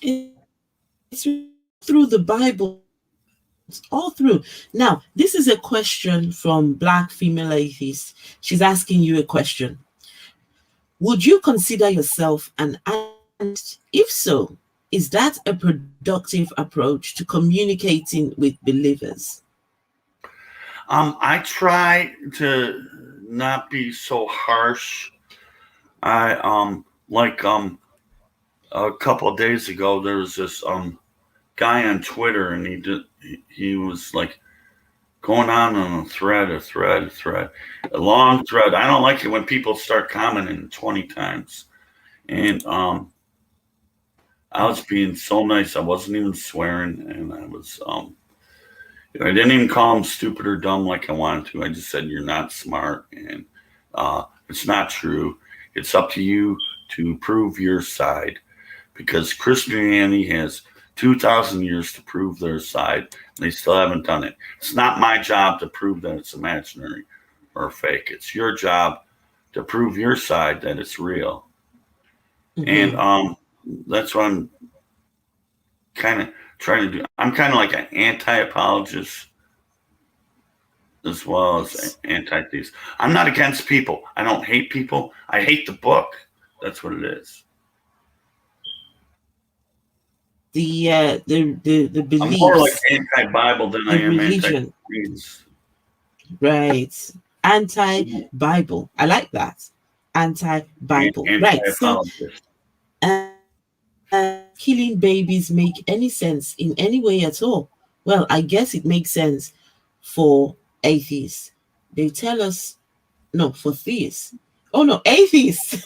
It's through the Bible, all through. Now, this is a question from Black Female Atheist. She's asking you a question. Would you consider yourself an atheist? If so, is that a productive approach to communicating with believers? I try to not be so harsh. I like a couple of days ago there was this guy on Twitter and he was like going on a long thread. I don't like it when people start commenting 20 times. And I was being so nice. I wasn't even swearing, and I was I didn't even call him stupid or dumb like I wanted to. I just said you're not smart, and it's not true. It's up to you to prove your side, because Christianity has 2,000 years to prove their side, and they still haven't done it. It's not my job to prove that it's imaginary or fake. It's your job to prove your side that it's real. And Mm-hmm. that's what I'm kind of trying to do. I'm kind of like an anti-apologist as well as Yes. anti-theist. I'm not against people. I don't hate people. I hate the book. That's what it is. The I'm more like beliefs, anti-Bible than I the am religion, anti-creeds. right? Anti-Bible. I like that. Anti-Bible. Right. So, Anti-apologist. killing babies make any sense in any way at all? Well, I guess it makes sense for atheists. They tell us, no, for theists. Oh no, atheists.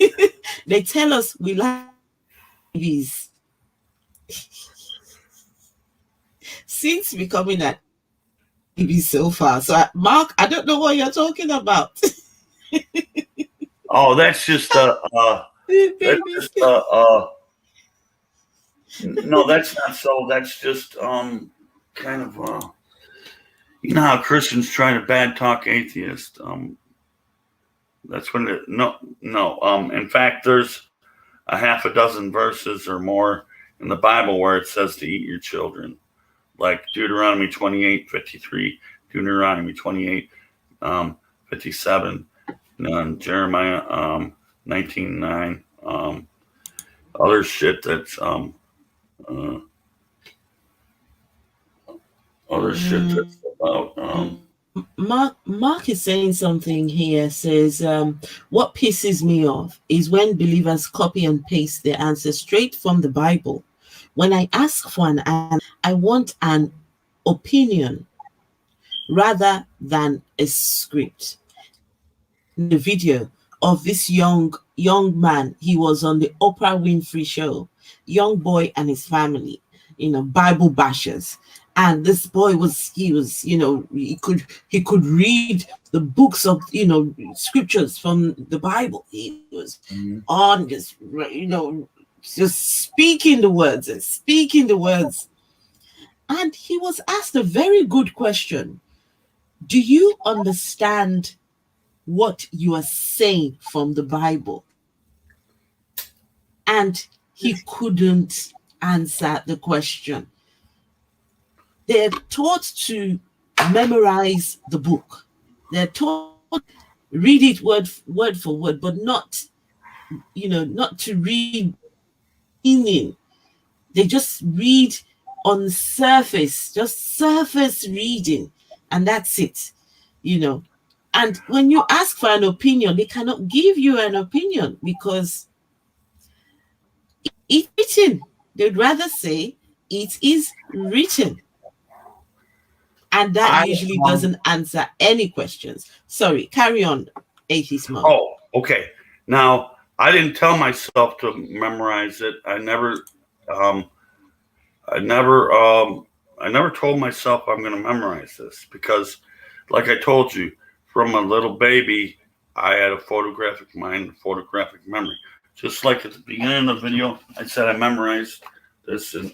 They tell us we like babies since becoming an baby so far. So, Mark, I don't know what you're talking about. Oh, that's just that's Babies. just no, that's not so. That's just kind of you know how Christians try to bad talk atheists. That's when it, no, no. In fact, there's a half a dozen verses or more in the Bible where it says to eat your children, like Deuteronomy 28:53, Deuteronomy 28, 57, and Jeremiah 19:9. Other shit that's uh, other shit that's about Mark is saying something here. Says, what pisses me off is when believers copy and paste their answers straight from the Bible. When I ask for an answer, I want an opinion rather than a script. The video of this young man. He was on the Oprah Winfrey show. Young boy and his family, Bible bashers. And this boy was, he could read the books of, scriptures from the Bible. He was mhm. on just speaking the words and speaking the words. And he was asked a very good question. Do you understand what you are saying from the Bible? And he couldn't answer the question. They're taught to memorize the book. They're taught read it word for word, but not to read meaning. They just read on surface, just surface reading, and that's it. You know, and when you ask for an opinion, they cannot give you an opinion because it's written. They'd rather say it is written. And that I usually um doesn't answer any questions. Sorry, carry on, Atheist Moe. oh, okay. Now I didn't tell myself to memorize it. Um I never I never told myself I'm going to memorize this because, like I told you, from a little baby, I had a photographic mind, a photographic memory. Just like at the beginning of the video, I said I memorized this uh,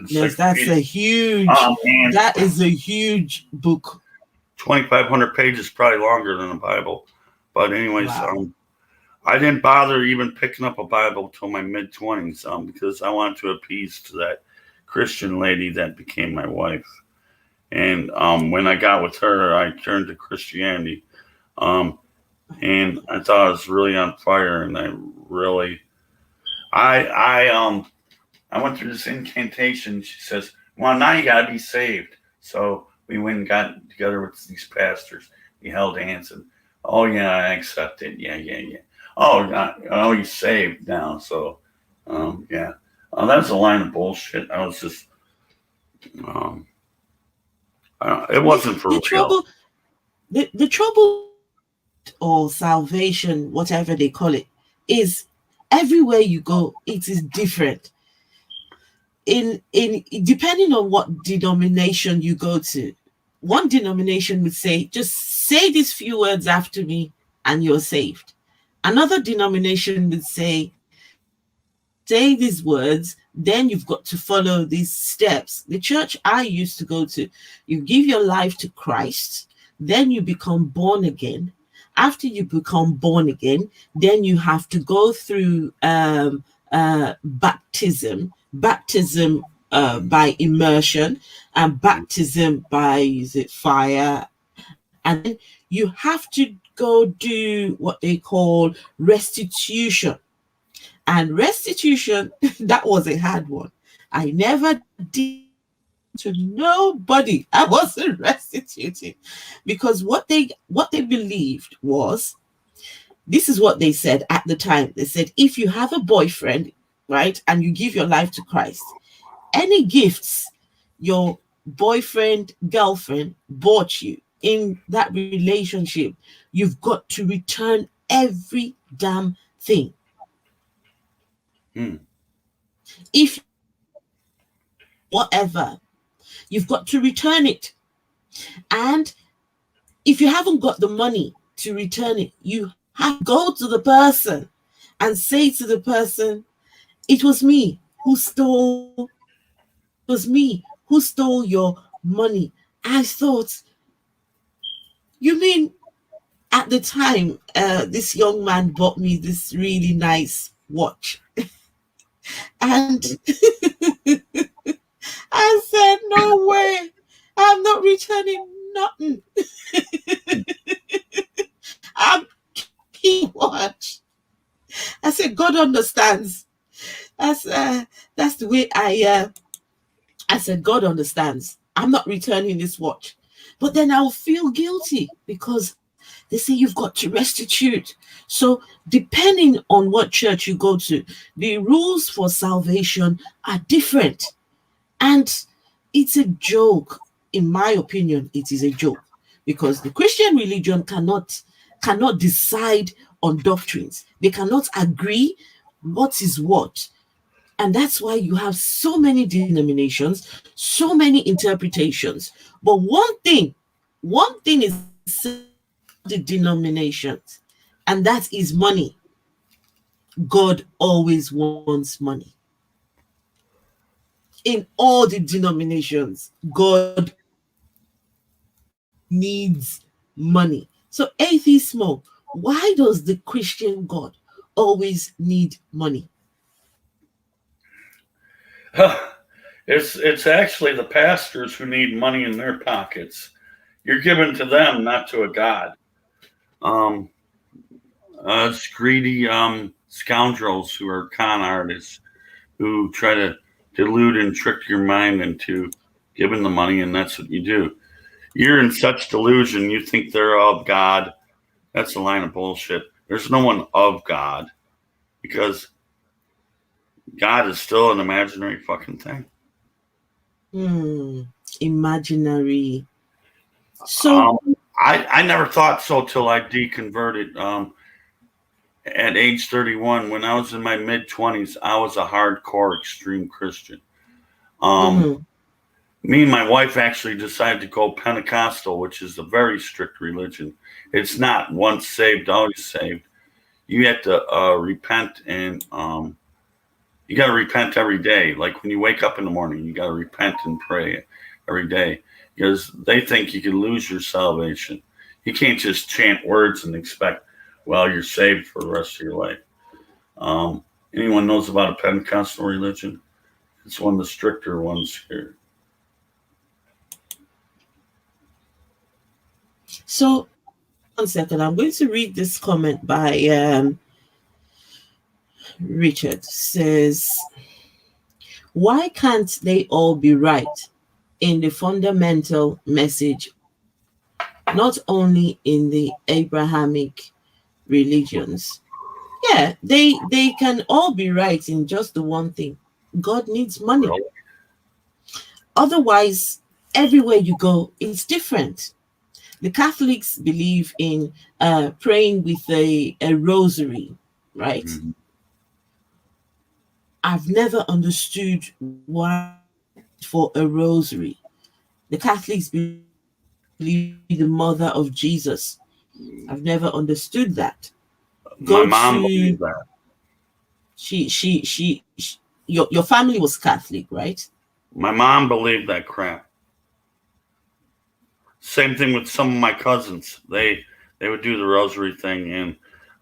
Yes, that's encyclopedia. a huge, And that is a huge book. 2,500 pages, probably longer than the Bible. But anyways, Wow. I didn't bother even picking up a Bible till my mid 20s because I wanted to appease to that Christian lady that became my wife. And when I got with her, I turned to Christianity. Um, and I thought I was really on fire. And I went through this incantation. She says, "Well, now you got to be saved." So we went and got together with these pastors. We held hands and, "Oh yeah, I accept it. Yeah, yeah, yeah. Oh, oh, you're saved now." So, yeah, that was a line of bullshit. I was just, um, it The, wasn't for the real. trouble, the trouble or salvation, whatever they call it, is everywhere you go, it is different. In depending on what denomination you go to, one denomination would say, just say these few words after me and you're saved. Another denomination would say, say these words, then you've got to follow these steps. The church I used to go to, you give your life to Christ, then you become born again. After you become born again, then you have to go through baptism by immersion, and baptism by, is it fire, and then you have to go do what they call restitution. And restitution, that was a hard one. I never did to nobody. I wasn't restituting, because what they believed was, this is what they said at the time. They said, if you have a boyfriend, right, and you give your life to Christ, any gifts your boyfriend, girlfriend bought you in that relationship, you've got to return every damn thing. If whatever, you've got to return it. And if you haven't got the money to return it, you have to go to the person and say to the person, it was me who stole, your money. I thought, you mean, at the time, this young man bought me this really nice watch. And I said, no way, I'm not returning nothing. I'm keeping watch. I said, God understands. That's the way I said, God understands. I'm not returning this watch. But then I'll feel guilty, because they say you've got to restitute. So depending on what church you go to, the rules for salvation are different. And it's a joke. In my opinion, it is a joke, because the Christian religion cannot decide on doctrines. They cannot agree what is what. And that's why you have so many denominations, so many interpretations. But one thing is the denominations, and that is money. God always wants money. In all the denominations, God needs money. So, Atheist Moe, why does the Christian God always need money? It's actually the pastors who need money in their pockets. You're giving to them, not to a God. It's greedy scoundrels who are con artists who try to delude and trick your mind into giving the money, and that's what you do. You're in such delusion, you think they're of God. That's a line of bullshit. There's no one of God, because God is still an imaginary fucking thing. Imaginary. So I never thought so till I deconverted. At age 31, when I was in my mid-20s, I was a hardcore extreme Christian. Me and my wife actually decided to go Pentecostal, which is a very strict religion. It's not once saved, always saved. You have to repent, and you got to repent every day. Like when you wake up in the morning, you got to repent and pray every day, because they think you can lose your salvation. You can't just chant words and expect, well, you're saved for the rest of your life. Anyone knows about a Pentecostal religion? It's one of the stricter ones here. So, 1 second, I'm going to read this comment by Richard. Says, why can't they all be right in the fundamental message, not only in the Abrahamic religions? Yeah, they can all be right in just the one thing. God needs money. Otherwise, everywhere you go, it's different. The Catholics believe in praying with a rosary, right? I've never understood why for a rosary. The Catholics believe the mother of Jesus. I've never understood that. Go My mom to believed that. your family was Catholic, right? My mom believed that crap. Same thing with some of my cousins. They would do the rosary thing, and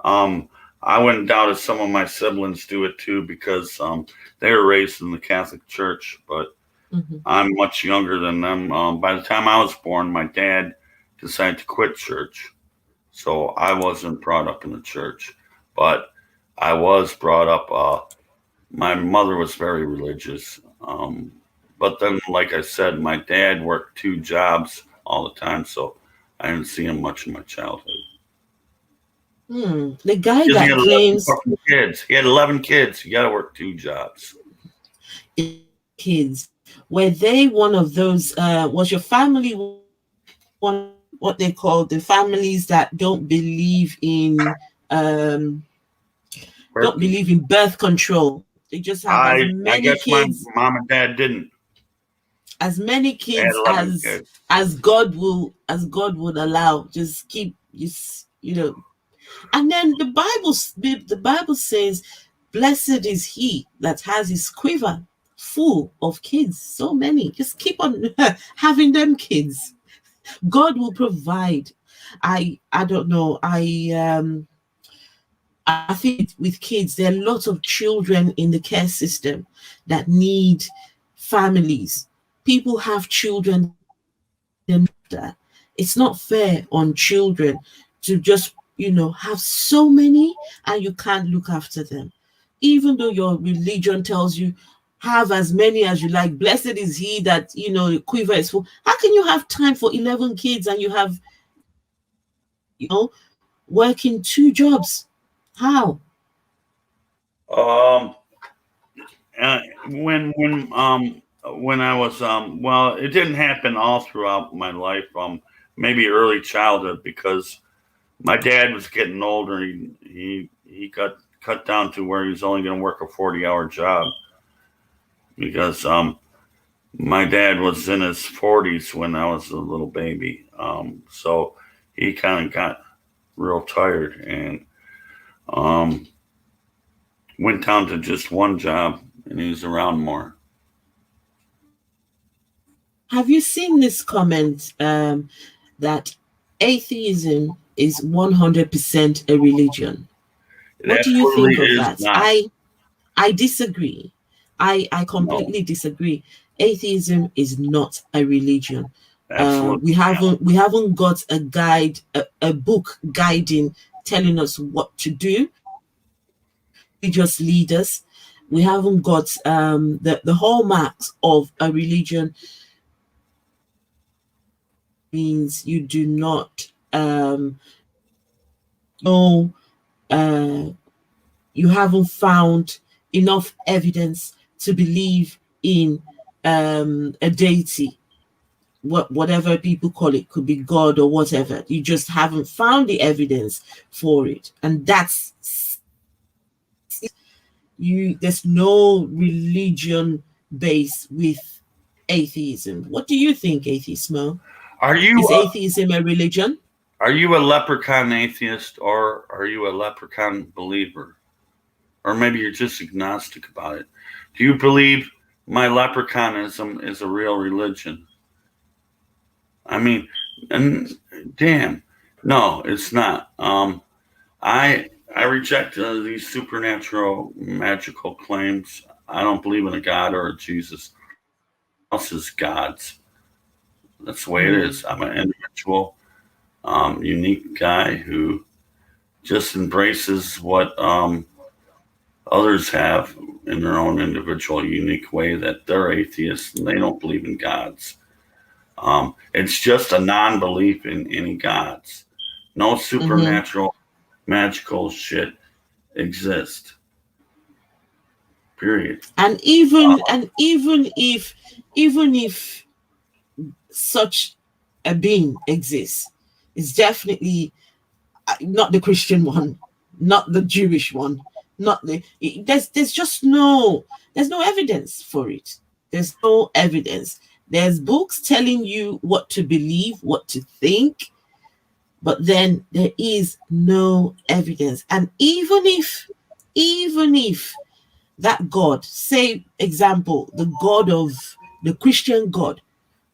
um, I wouldn't doubt if some of my siblings do it too because they were raised in the Catholic Church. But Hmm. I'm much younger than them. By the time I was born, my dad decided to quit church, so I wasn't brought up in the church. But I was brought up. My mother was very religious. But then, like I said, my dad worked two jobs all the time, so I didn't see him much in my childhood. The guy Because he that had 11 claims fucking kids. He had 11 kids. You got to work two jobs. kids, were they one of those? Was your family one what they call the families that um, don't Birth- believe in birth control? They just have I guess my mom and dad didn't. as many They had kids 11 kids. as God would allow. Just keep just And then the Bible says, "Blessed is he that has his quiver full of kids." So many, just keep on having them kids. God will provide. I don't know. I think with kids, there are lots of children in the care system that need families. People have children. It's not fair on children to just, have so many and you can't look after them. Even though your religion tells you have as many as you like, blessed is he that, the quiver is full. How can you have time for 11 kids and you have, working two jobs? How? Um, uh, when I was well, it didn't happen all throughout my life. Maybe early childhood because my dad was getting older. He got cut down to where he was only going to work a 40-hour job because my dad was in his 40s when I was a little baby. So he kind of got real tired and um, went down to just one job, and he was around more. Have you seen this comment that atheism is 100% a religion? It What do you absolutely think of is that? not. I disagree. I No, completely disagree. Atheism is not a religion. absolutely. We haven't got a guide, a book guiding telling us what to do. Religious leaders. We haven't got the hallmarks of a religion means you do not know uh, you haven't found enough evidence to believe in a deity, whatever people call it, could be God or whatever. You just haven't found the evidence for it, and that's you. There's no religion base with atheism. What do you think, Atheist Mo? Are you Is atheism a religion? are you a leprechaun atheist or are you a leprechaun believer? Or maybe you're just agnostic about it. Do you believe my leprechaunism is a real religion? I mean, and damn, no, it's not. I reject these supernatural magical claims. I don't believe in a God or a Jesus. Else is God's. That's the way it Hmm. is. I'm an individual, unique guy who just embraces what others have in their own individual, unique way that they're atheists and they don't believe in gods. It's just a non belief in any gods. No Hmm. supernatural, magical shit exists. Period. And even if such a being exists, it's definitely not the Christian one, not the Jewish one. Not there's just there's no evidence for it. There's no evidence. There's books telling you what to believe, what to think, but then there is no evidence. And even if that God, say example, the God of the Christian God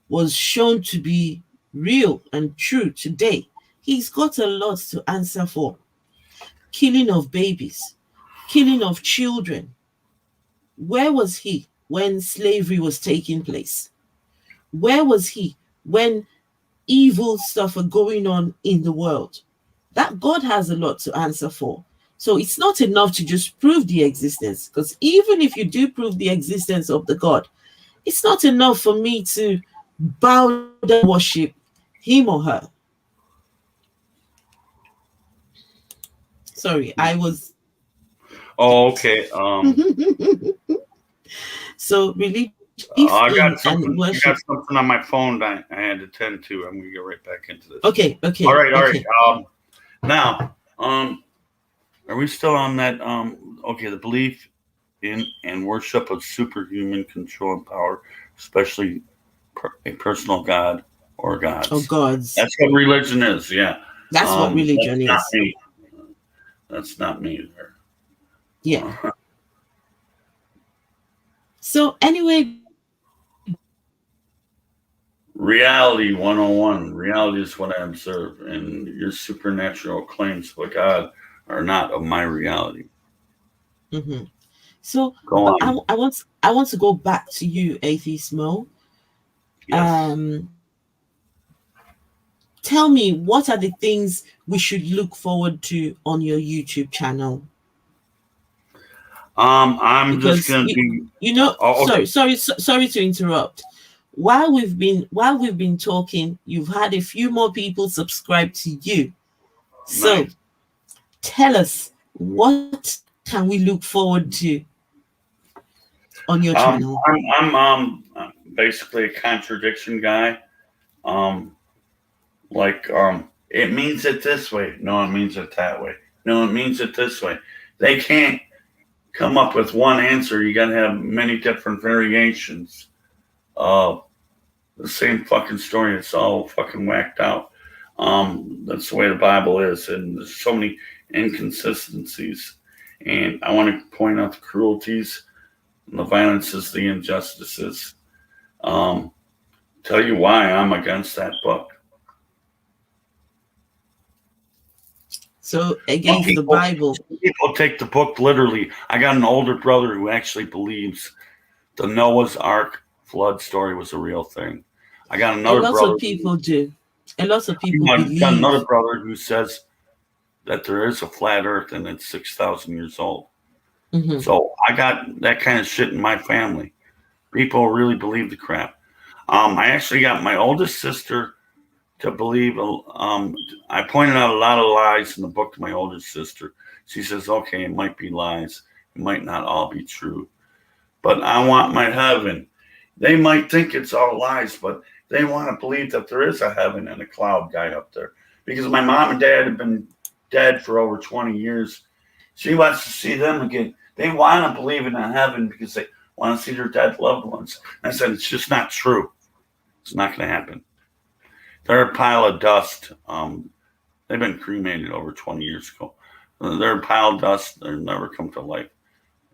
was shown to be real and true today, he's got a lot to answer for. Killing of babies, killing of children. Where was he when slavery was taking place? Where was he when evil stuff were going on in the world? That God has a lot to answer for. So it's not enough to just prove the existence, because even if you do prove the existence of the God, it's not enough for me to bow down, worship him or her. Sorry, I was. Oh, okay. So belief I in got and something. I got worship. something on my phone that I had to tend to. I'm gonna get right back into this. Okay, All okay, right, all right. okay. Now, are we still on that? Okay, the belief in and worship of superhuman control and power, especially a personal God or Oh, gods. gods. That's what religion is. Yeah. That's what That's religion not is. me. That's not me either. Yeah. So anyway, Reality 101. Reality is what I observe, and your supernatural claims of a God are not of my reality. mhm. So Go but on. I want to go back to you, Atheist Mo. Yes. Tell me, what are the things we should look forward to on your YouTube channel? I'm just Because gonna be. Okay. sorry to interrupt. While we've been talking, you've had a few more people subscribe to you. So Nice. tell us, what can we look forward to on your channel? I'm basically a contradiction guy. Um, it means it this way. No, it means it that way. No, it means it this way. They can't come up with one answer. You got to have many different variations of the same fucking story. It's all fucking whacked out. That's the way the Bible is, and there's so many inconsistencies. And I want to point out the cruelties, and the violences, the injustices. Um, tell you why I'm against that book. So Some against the people, Bible, some people take the book literally. I got an older brother who actually believes the Noah's Ark flood story was a real thing. I got a another lot of brother. people do. A lot of people I got another believe. brother who says that there is a flat Earth and it's 6,000 years old. Mhm. So I got that kind of shit in my family. People really believe the crap. I actually got my oldest sister to believe. I pointed out a lot of lies in the book to my oldest sister. She says, "Okay, it might be lies. It might not all be true, but I want my heaven." They might think it's all lies, but they want to believe that there is a heaven and a cloud guy up there. Because my mom and dad have been dead for over 20 years. She wants to see them again. They want to believe in a heaven because they want to see their dead loved ones. I said, it's just not true. It's not going to happen. They're a pile of dust. They've been cremated over 20 years ago. They're a pile of dust. They'll never come to life.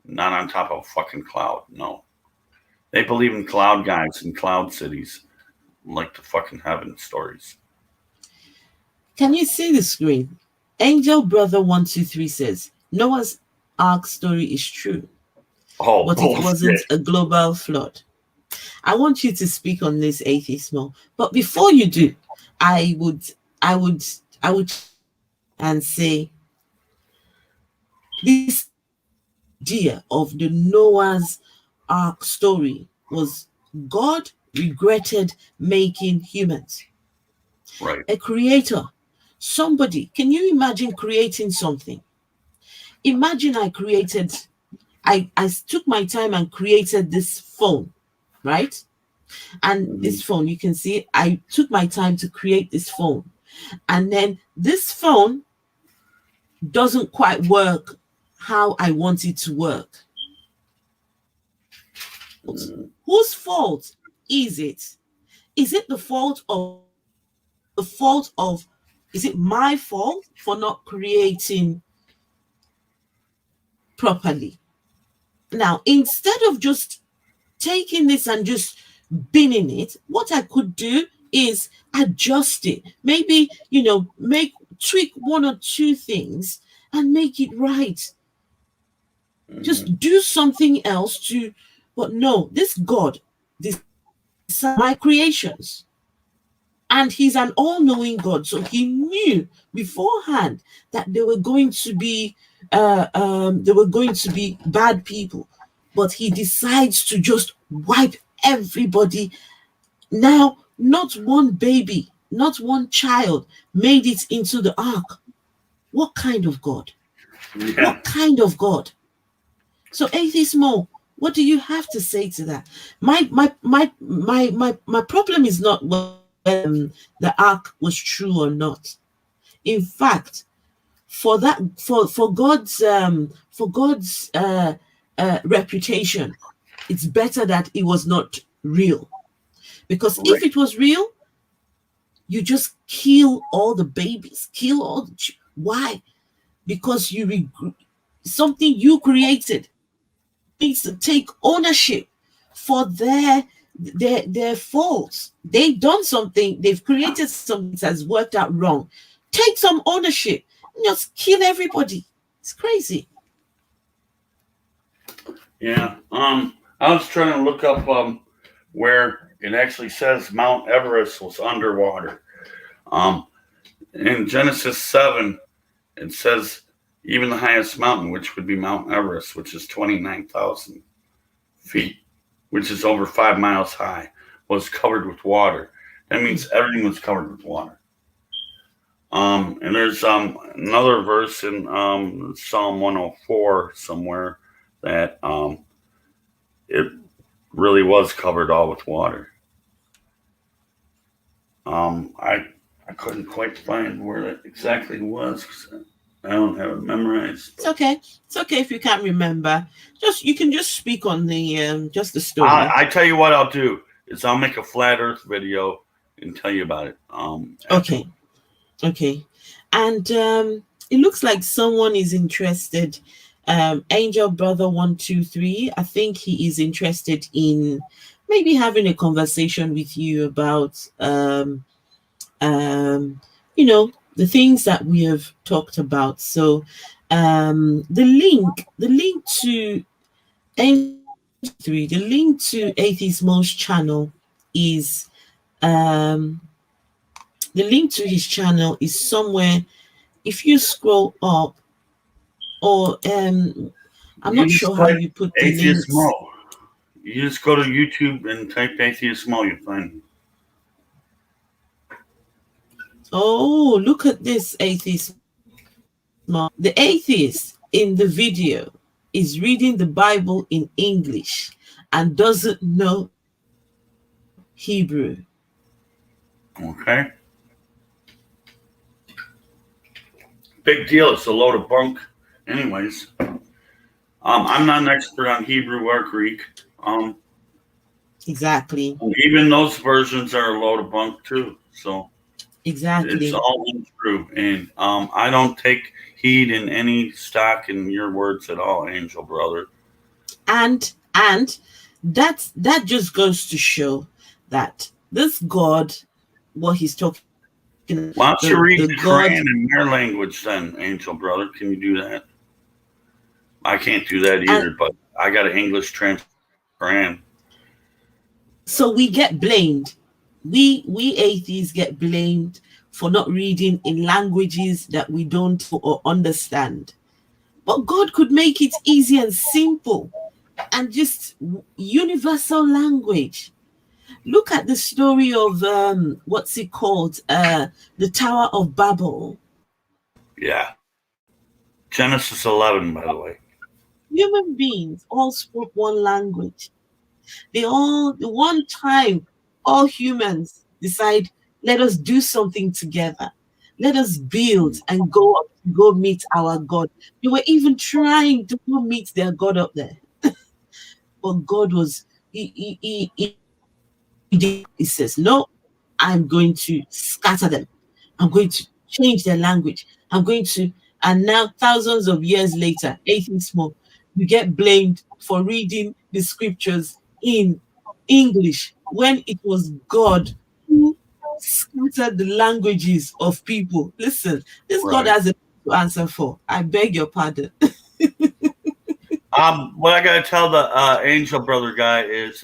Not on top of a fucking cloud. No. They believe in cloud guys and cloud cities, like the fucking heaven stories. Can you see the screen? Angel Brother 123 says Noah's Ark story is true, Oh, but it wasn't bullshit. a global flood. I want you to speak on this, Atheist Mo. But before you do, I would, I would, I would, and say this idea of the Noah's Ark story was God regretted making humans. Right. A creator, somebody. Can you imagine creating something? Imagine I took my time and created this phone, right? And Mhm. this phone, you can see I took my time to create this phone. And then this phone doesn't quite work how I want it to work. Mm, Whose fault is it? Is it the fault of, is it my fault for not creating properly? Now, instead of just taking this and just binning it, what I could do is adjust it. Maybe, make tweak one or two things and make it right. mm, Just do something else to, but no, this God decides my creations. And he's an all-knowing God. So he knew beforehand that they were going to be bad people. But he decides to just wipe everybody. Now, not one baby, not one child made it into the ark. What kind of God? yeah. What kind of God? So, Atheist Mo, what do you have to say to that? My problem is not whether the ark was true or not. In fact, for God's reputation, it's better that it was not real. Because if Right. it was real, you just kill all the babies, kill all why? Because something you created needs to take ownership for their faults. They've done something, they've created something that has worked out wrong. Take some ownership. Just kill everybody. It's crazy. Yeah. I was trying to look up where it actually says Mount Everest was underwater. Um, in Genesis 7, it says even the highest mountain, which would be Mount Everest, which is 29,000 feet, which is over 5 miles high, was covered with water. That Hmm. means everything was covered with water. And there's another verse in Psalm 104 somewhere that it really was covered all with water. I couldn't quite find where it exactly was 'cause I don't have it memorized. It's But okay. It's okay if you can't remember. You can just speak on the just the story. I tell you what I'll do is I'll make a flat Earth video and tell you about it afterwards. Okay. Okay. And it looks like someone is interested. Angel Brother 123. I think he is interested in maybe having a conversation with you about um, the things that we have talked about. So the link to the link to Atheist Mo's channel is um the link to his channel is somewhere. If you scroll up, or I'm You not just sure how type you put the Atheist links. Mo. You just go to YouTube and type Atheist Mo, you'll find me. Oh, look at this, Atheist Mo. The atheist in the video is reading the Bible in English and doesn't know Hebrew. Okay? Big deal. It's a load of bunk. Anyways, I'm not an expert on Hebrew or Greek. Um, Exactly. Even those versions are a load of bunk too. So it's Exactly. all untrue, and I don't take heed in any stock in your words at all, Angel brother. And that just goes to show that this God, what he's talking about, Why don't you the read the God. Quran in their language then, Angel brother? Can you do that? I can't do that And either, but I got an English Quran. so we get blamed. We atheists get blamed for not reading in languages that we don't or understand. But God could make it easy and simple and just universal language. Look at the story of what's it called? The Tower of Babel. Yeah, Genesis 11, by the way. Human beings all spoke one language. The one time, all humans decide, let us do something together. Let us build and go up to go meet our God. They were even trying to go meet their God up there. But God was, he says, no, I'm going to scatter them. I'm going to change their language. I'm going to, and now thousands of years later, Atheist Moe, you get blamed for reading the scriptures in English when it was God who scattered the languages of people. Listen, this God Right. has a to answer for. I beg your pardon. What I gotta tell the Angel Brother guy is,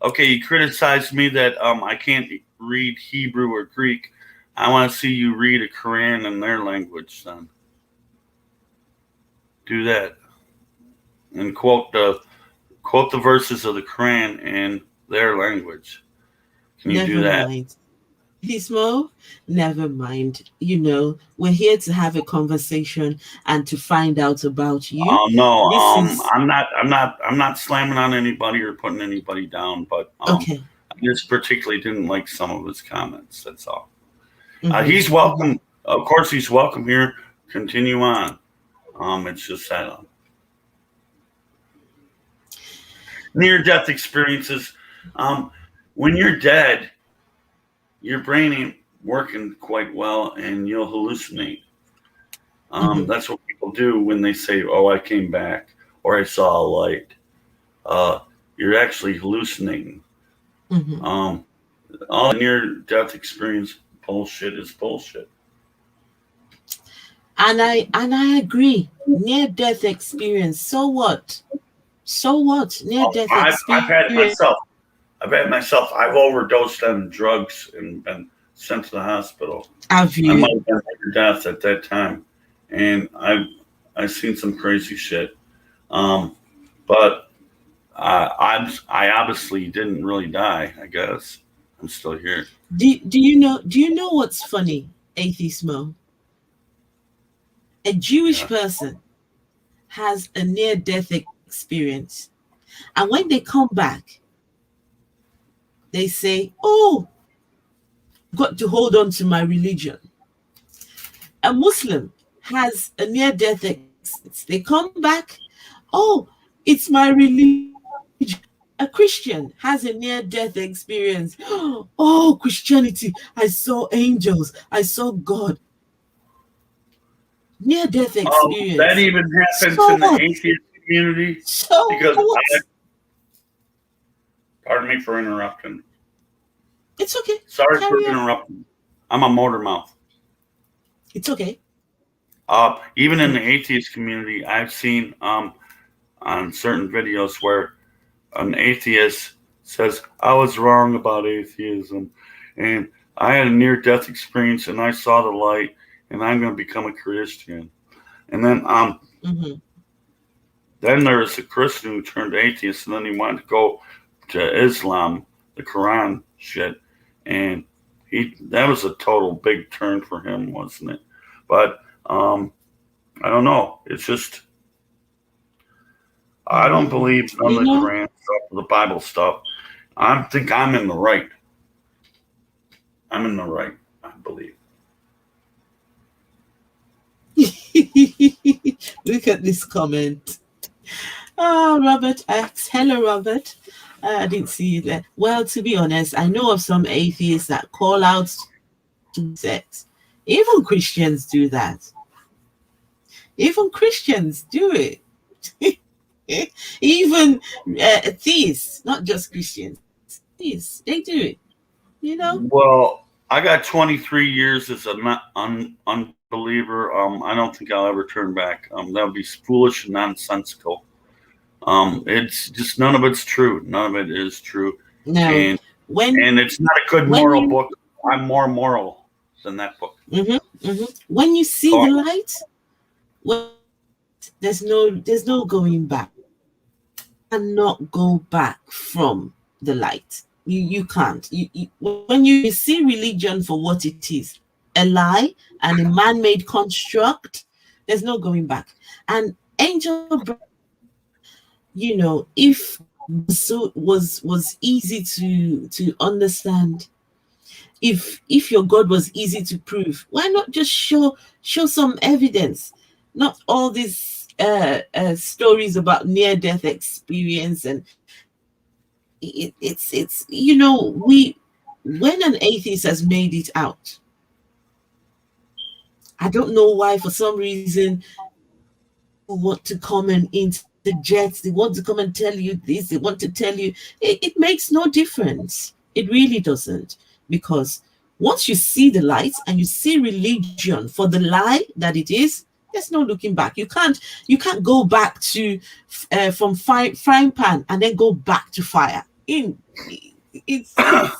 okay, you criticized me that I can't read Hebrew or Greek. I want to see you read a Quran in their language, son. Do that and quote the verses of the Quran in their language. Can you do Never that? mind. Gizmo, never mind. We're here to have a conversation and to find out about you. No, This is I'm not slamming on anybody or putting anybody down, but okay. I just particularly didn't like some of his comments. That's all. Hmm. He's welcome. Of course, he's welcome here. Continue on. It's just that near-death experiences. Um, when you're dead, your brain ain't working quite well, and you'll hallucinate. Hmm. That's what people do when they say, "Oh, I came back," or "I saw a light." Uh, you're actually hallucinating. Hmm. Um, all near-death experience bullshit is bullshit. And I agree. Near death experience. So what? So what? Near death I've had it experience. myself. I've had it myself. I've overdosed on drugs and been sent to the hospital. Have I you? might have been near death at that time, and I've seen some crazy shit. Um, but I obviously didn't really die. I guess I'm still here. Do you know what's funny, Atheist Mo? A Jewish Yeah. person has a near death experience. And when they come back, they say, "Oh, got to hold on to my religion." A Muslim has a near death experience. They come back, "Oh, it's my religion." A Christian has a near death experience. "Oh, Christianity, I saw angels, I saw God." Near death That experience. even happens So in the what? atheist community So because what? pardon me for interrupting. It's okay. Sorry for Carry on. interrupting. I'm a motor mouth. It's okay. Even in the atheist community, I've seen on certain videos where an atheist says, "I was wrong about atheism, and I had a near death experience, and I saw the light, and I'm going to become a Christian." And Hmm. then there was a Christian who turned atheist, and then he wanted to go to Islam, the Quran shit, and he that was a total big turn for him, wasn't it? But I don't know. It's just I don't Hmm. believe none You of the know, Quran stuff, the Bible stuff. I think I'm in the right. I'm in the right. I believe. look at this comment. Oh, Robert asks, "Hello, Robert. I didn't see you there." Well, to be honest, I know of some atheists that call out to sex. Even Christians do that. Even Christians do it. Even theists, not just Christians. Theists, they do it. You know. Well, I got 23 years as an unbeliever. I don't think I'll ever turn back. That would be foolish and nonsensical. It's just none of it's true. None of it is true, Now, and when and it's not a good when moral you book. I'm more moral than that book. mhm, mhm. When you see Go the on. light, there's no going back. Cannot go back from the light. You can't. When you see religion for what it is, a lie and a man-made construct, there's no going back. And Angel, if so was easy to understand, If your God was easy to prove, why not just show some evidence? Not all these stories about near death experience. And it's we when an atheist has made it out, I don't know why, for some reason, want to come and interject. They want to come and tell you this. They want to tell you it makes no difference. It really doesn't, because once you see the light and you see religion for the lie that it is, there's no looking back. You can't go back to from frying pan and then go back to fire. In it's Can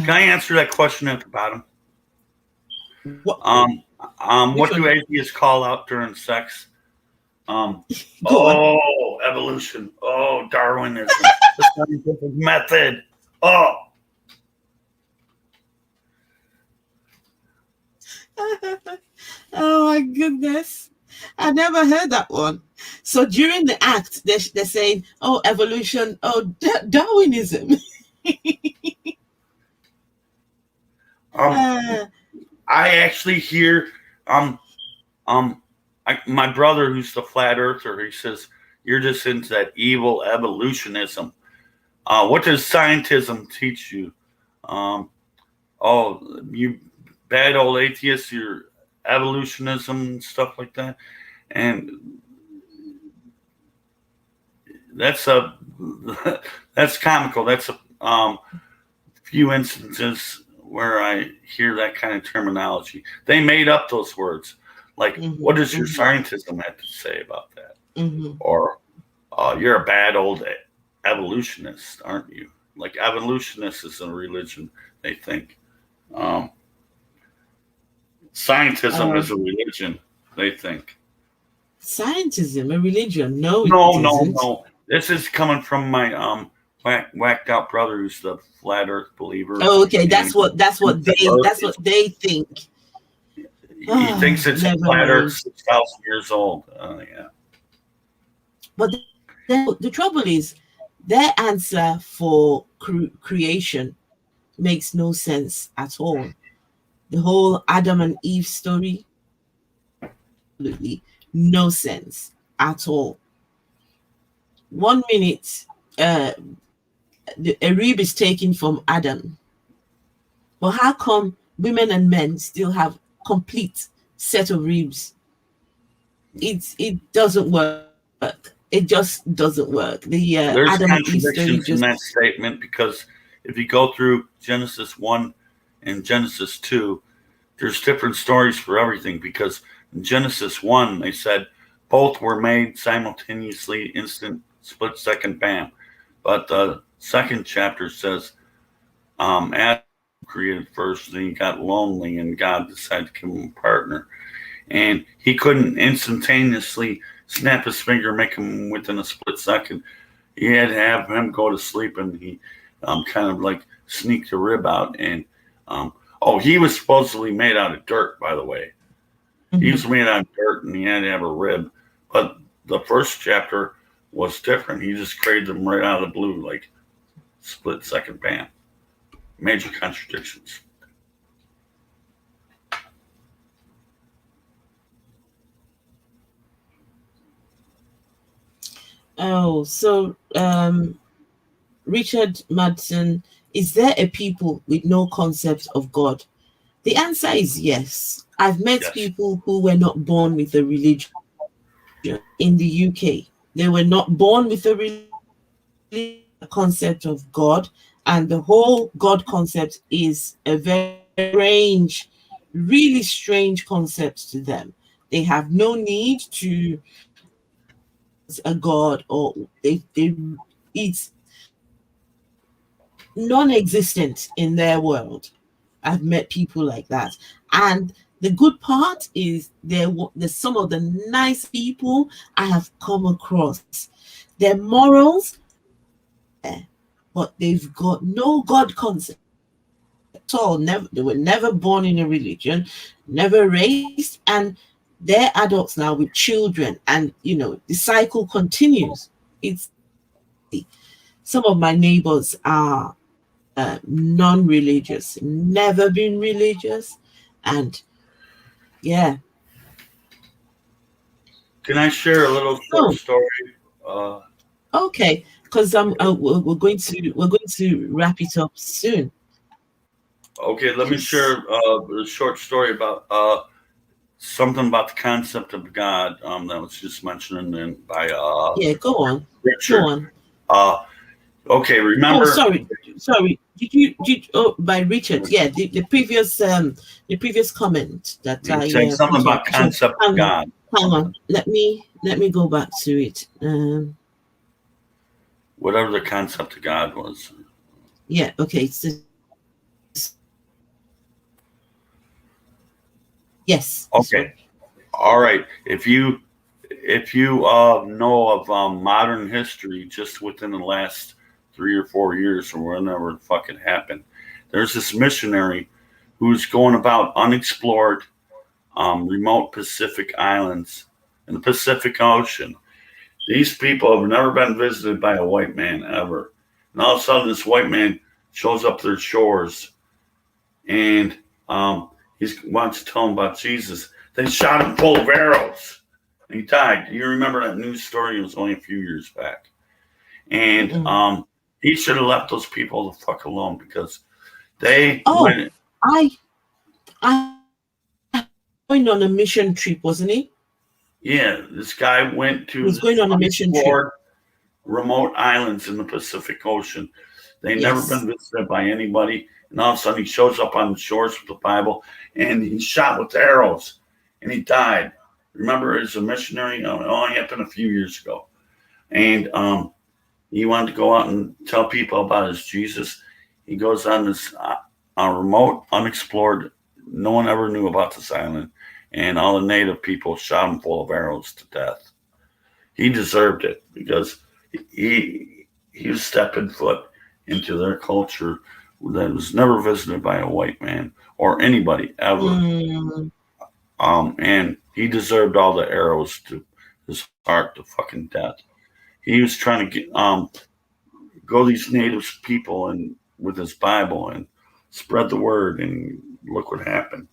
I answer that question at the bottom? what What which do one? atheists call out during sex? Um, Go on. Evolution. Oh, Darwinism. The scientific method. Oh, Oh my goodness. I never heard that one. So during the act, they're saying, oh, evolution, oh, Darwinism. um, uh, I actually hear um my brother, who's the flat earther, he says you're just into that evil evolutionism. What does scientism teach you? Um, oh, you bad old atheists, your evolutionism and stuff like that. And that's a that's comical. That's a few instances where I hear that kind of terminology. They made up those words. Like, what mhm, does your mhm, scientism have to say about that? mhm. Or you're a bad old evolutionist, aren't you? Like, evolutionist is a religion, they think. Um, Scientism Uh, is a religion, they think. Scientism, a religion? No, it No, no, isn't. no. This is coming from my whacked out brother, who's the flat Earth believer, Oh, okay, and that's what they think. he thinks it's a Never flat Earth mind. 6,000 years old. Yeah. But then the trouble is, their answer for creation makes no sense at all. The whole Adam and Eve story, absolutely no sense at all. One minute, uh, a rib is taken from Adam, but how come women and men still have complete set of ribs? It doesn't work. It just doesn't work. The Adam There's and Eve story contradictions just in that statement because if you go through Genesis 1 and Genesis 2, there's different stories for everything because in Genesis 1, they said both were made simultaneously, instant, split second, bam. But the second chapter says Adam created first, then he got lonely, and God decided to give him a partner. And he couldn't instantaneously snap his finger, make him within a split second. He had to have him go to sleep, and he kind of like sneaked a rib out. And he was supposedly made out of dirt, by the way. He was mhm. made out of dirt, and he had to have a rib. But the first chapter was different. He just created them right out of the blue, like split second, bam. Major contradictions. Oh, so Richard Madsen, is there a people with no concept of God? The answer is yes. I've met Yes. people who were not born with a religion in the UK. They were not born with a concept of God, and the whole God concept is a very strange, really strange concept to them. They have no need to a God, or it's non-existent in their world. I've met people like that. And the good part is there's some of the nice people I have come across. Their morals, but they've got no God concept at all. Never, they were never born in a religion, never raised, and they're adults now with children, and the cycle continues. It's some of my neighbors are non-religious, never been religious, and yeah. Can I share a little short So story? Uh, okay, because we're going to wrap it up soon. okay, let me share Because a short story about something about the concept of God that was just mentioned by yeah, go Richard. on. Uh, okay, Oh, remember sorry. Did oh, by Richard? Yeah, the previous comment that he I was saying something put up. about So concept of hang on, God. hang on. Let me go back to it. Whatever the concept of God was. Yeah, okay. It's this. Yes, this Okay, one. all right. If you know of modern history, just within the last 3 or 4 years, or whenever the fuck it happened, there's this missionary who's going about unexplored, remote Pacific islands in the Pacific Ocean. These people have never been visited by a white man ever, and all of a sudden, this white man shows up their shores, and he wants to tell them about Jesus. They shot him full of arrows, and he died. You remember that news story? It was only a few years back, and Mm-mm. he should have left those people the fuck alone because they Oh, went. I I going on a mission trip, wasn't he? Yeah, this guy went He to was going this on a mission trip. unexplored remote islands in the Pacific Ocean. They never been Yes. visited by anybody, and all of a sudden he shows up on the shores with the Bible, and he's shot with arrows, and he died. Remember, as a missionary, it only happened a few years ago, and he wanted to go out and tell people about his Jesus. He goes on this remote, unexplored. No one ever knew about this island, and all the native people shot him full of arrows to death. He deserved it because he was stepping foot into their culture that was never visited by a white man or anybody ever. Mm, And he deserved all the arrows to his heart to fucking death. He was trying to go these native people and with his Bible and spread the word, and look what happened.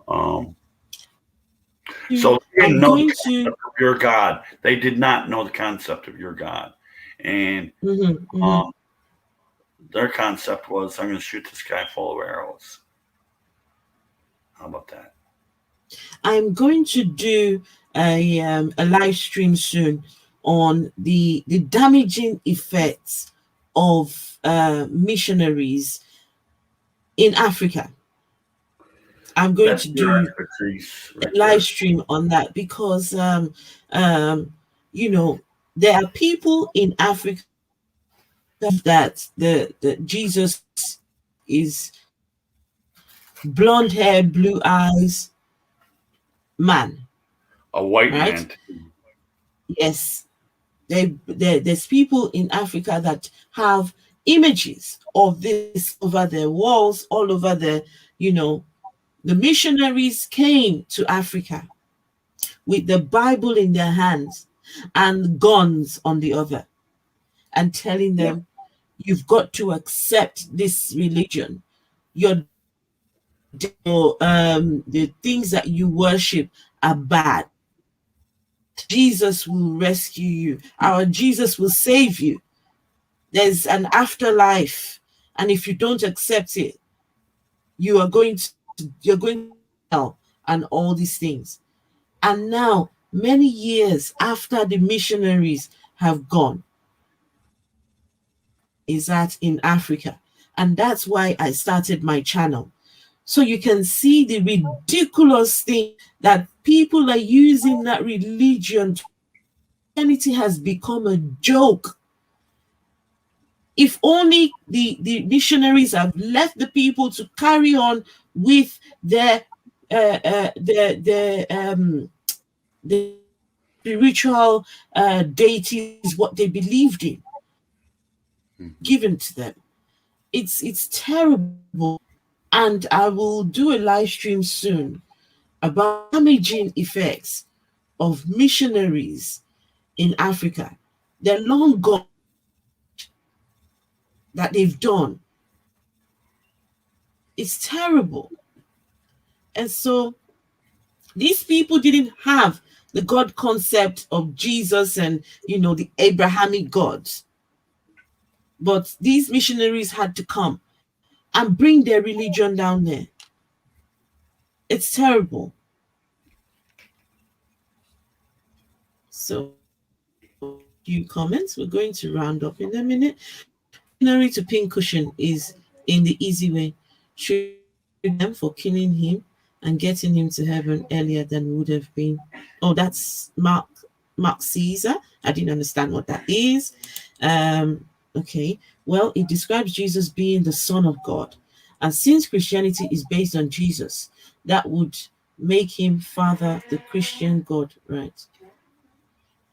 Um, so they didn't I'm know the going to. concept of your God. They did not know the concept of your God, and Mhm, mhm. um, their concept was, I'm going to shoot this guy full of arrows. How about that? I'm going to do a live stream soon on the damaging effects of missionaries in Africa. I'm going That's to your do expertise a right live there. stream on that because um, you know there are people in Africa that the Jesus is blonde hair, blue eyes man, A white right? man. Yes, there's people in Africa that have images of this over their walls, all over you know, the missionaries came to Africa with the Bible in their hands and guns on the other, and telling Yeah. them, you've got to accept this religion. Your the things that you worship are bad. Jesus will rescue you. Our Jesus will save you. There's an afterlife, and if you don't accept it, you're going to hell and all these things. And now, many years after the missionaries have gone, is that in Africa, and that's why I started my channel. So you can see the ridiculous thing that people are using that religion. Christianity has become a joke. If only the missionaries have left the people to carry on with the spiritual deities, what they believed in, Mhm. given to them. It's terrible, and I will do a live stream soon about damaging effects of missionaries in Africa. They're long gone. that they've done. It's terrible. And so these people didn't have the God concept of Jesus and, the Abrahamic gods. But these missionaries had to come and bring their religion down there. It's terrible. So, few comments. We're going to round up in a minute. Missionary to Pincushion is in the easy way. Should them for killing him and getting him to heaven earlier than would have been. Oh, that's Mark Caesar. I didn't understand what that is. Okay. Well, it describes Jesus being the Son of God. And since Christianity is based on Jesus, that would make him Father, the Christian God, right?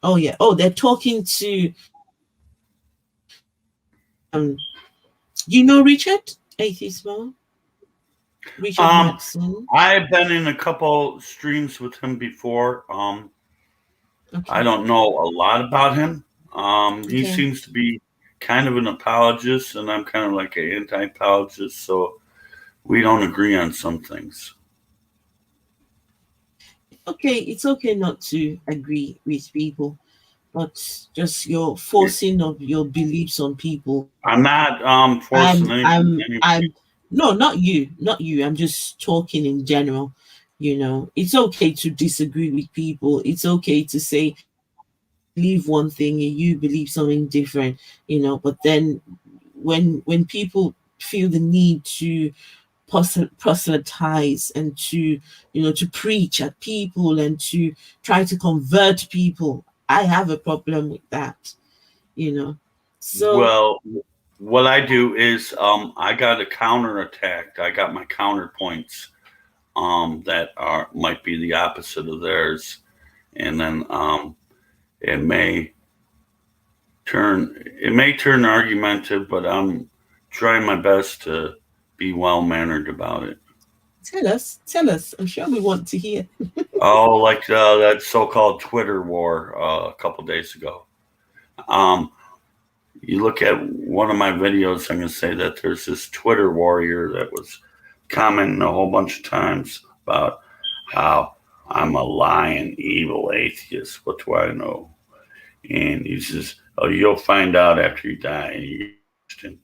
Oh, yeah. Oh, they're talking to, Richard? Atheist Moe? Richard Matson. I've been in a couple streams with him before. Okay. I don't know a lot about him. He Okay. seems to be kind of an apologist, and I'm kind of like an anti-apologist, so we don't agree on some things. Okay, it's okay not to agree with people, but just your forcing of your beliefs on people. I'm not forcing anything. No, not you, not you. I'm just talking in general. It's okay to disagree with people. It's okay to say believe one thing and you believe something different. But then when people feel the need to proselytize and to preach at people and to try to convert people, I have a problem with that. So Well, what I do is I got a counterattacked. I got my counterpoints that might be the opposite of theirs, and then it may turn argumentative, but I'm trying my best to be well mannered about it. tell us. I'm sure we want to hear. Oh, like that so-called Twitter war a couple days ago. You look at one of my videos, I'm going to say that there's this Twitter warrior that was commenting a whole bunch of times about how I'm a lying, evil atheist. What do I know? And he says, "Oh, you'll find out after you die." And you're Christian.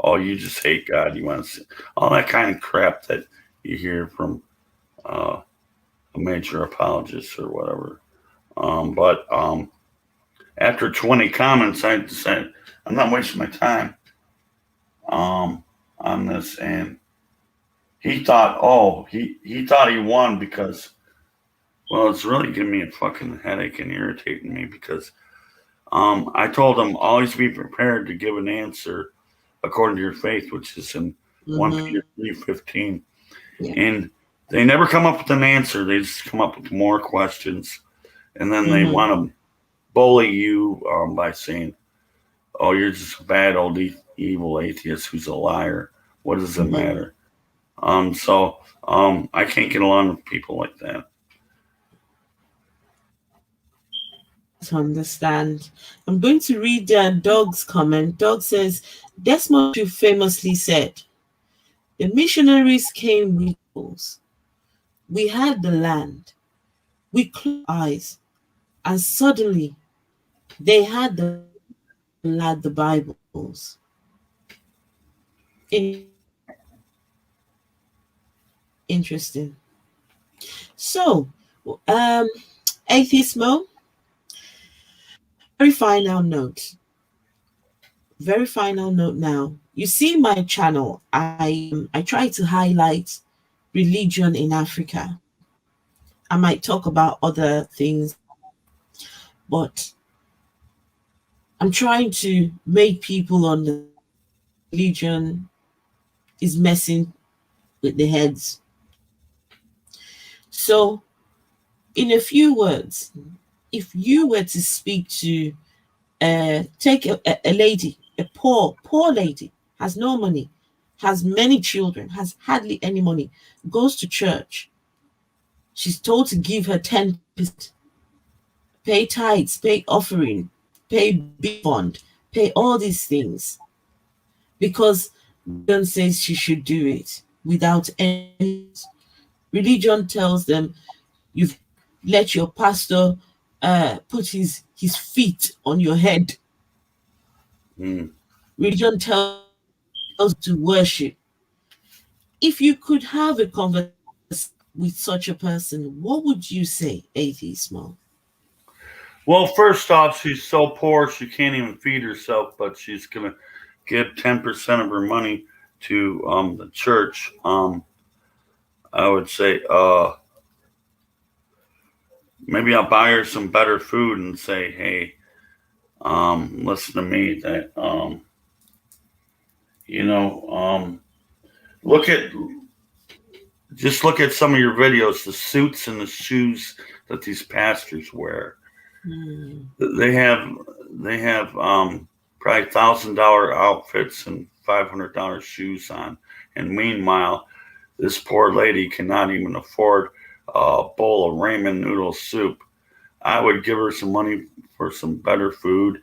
Oh, you just hate God. You want to see all that kind of crap that you hear from a major apologist or whatever. But after 20 comments, I decided I'm not wasting my time on this. And he thought, he thought he won because, well, it's really giving me a fucking headache and irritating me because I told him always be prepared to give an answer according to your faith, which is in 1 Peter 3:15. Yeah. And they never come up with an answer. They just come up with more questions. And then they want to bully you by saying, "Oh, you're just a bad old evil atheist who's a liar. What does it matter?" So I can't get along with people like that. To understand. I'm going to read Doug's comment. Doug says, Desmond Tutu famously said, the missionaries came with tools. We had the land. We closed our eyes. And suddenly, they had the Bibles. Interesting. So, Atheist Moe, very final note now. You see my channel, I try to highlight religion in Africa. I might talk about other things, but I'm trying to make people understand religion is messing with the heads. So, in a few words, if you were to speak to take a lady, a poor lady, has no money, has many children, has hardly any money, goes to church, she's told to give her 10%, pay tithes, pay offering, pay big fund, pay all these things. because religion says she should do it without any. Religion tells them you've let your pastor put his feet on your head. Mm. Religion tells to worship. If you could have a conversation with such a person, what would you say, Atheist Moe? Well, first off, she's so poor she can't even feed herself, but she's gonna give 10% of her money to the church. I would say maybe I'll buy her some better food and say, hey, listen to me. That you know, look at just look at some of your videos, the suits and the shoes that these pastors wear. Hmm. They have probably $1,000 outfits and $500 shoes on, and meanwhile, this poor lady cannot even afford a bowl of ramen noodle soup. I would give her some money for some better food,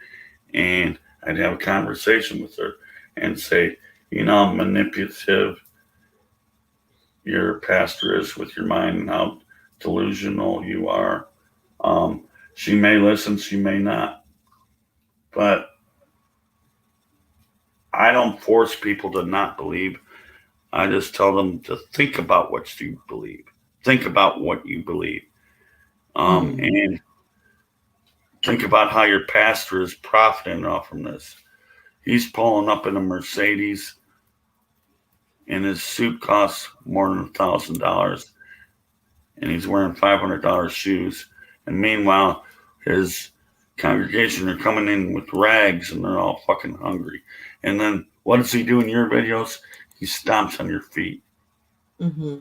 and I'd have a conversation with her and say, you know, how manipulative your pastor is with your mind and how delusional you are. Um, she may listen, she may not, but I don't force people to not believe. I just tell them to think about what you believe. Think about what you believe. Hmm. And think about how your pastor is profiting off from this. He's pulling up in a Mercedes, and his suit costs more than $1,000, and he's wearing $500 shoes. And meanwhile, his congregation are coming in with rags, and they're all fucking hungry. And then what does he do in your videos? He stomps on your feet. Hmm.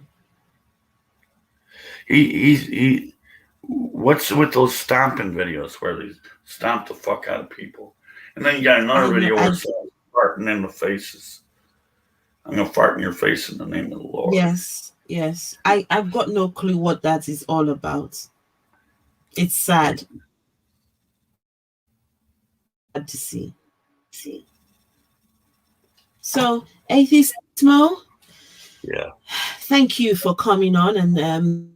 He what's with those stomping videos where they stomp the fuck out of people? And then you got another I know. video where it's farting in the faces. I'm gonna fart in your face in the name of the Lord. Yes, yes. I've got no clue what that is all about. It's sad. Sad to see. So, Atheist Mo, Yeah. thank you for coming on and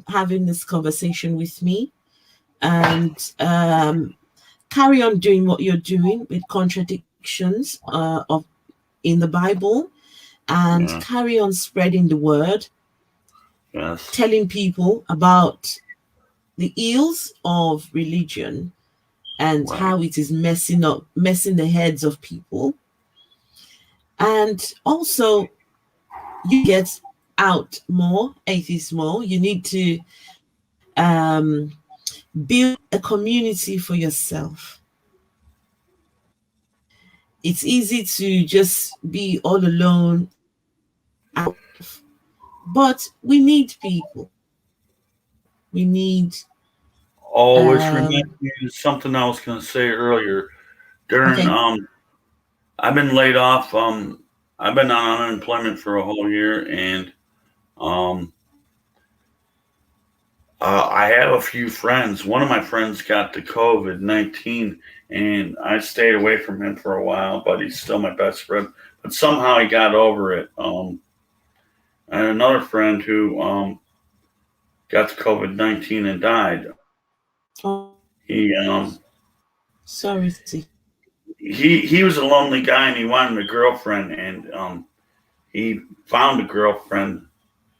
having this conversation with me. And carry on doing what you're doing with contradictions of in the Bible, and Yeah. carry on spreading the word, Yes. telling people about the ills of religion and Right. how it is messing the heads of people. And also, you get out more, Atheist more. You need to build a community for yourself. It's easy to just be all alone, but we need people. We need, Oh, which reminds um, me of something I was gonna say earlier. During okay. I've been laid off. I've been on unemployment for a whole year, and um, I have a few friends. One of my friends got the COVID-19, and I stayed away from him for a while, but he's still my best friend. But somehow he got over it. I had another friend who got the COVID-19 and died. Oh, He sorry to. he was a lonely guy, and he wanted a girlfriend, and he found a girlfriend,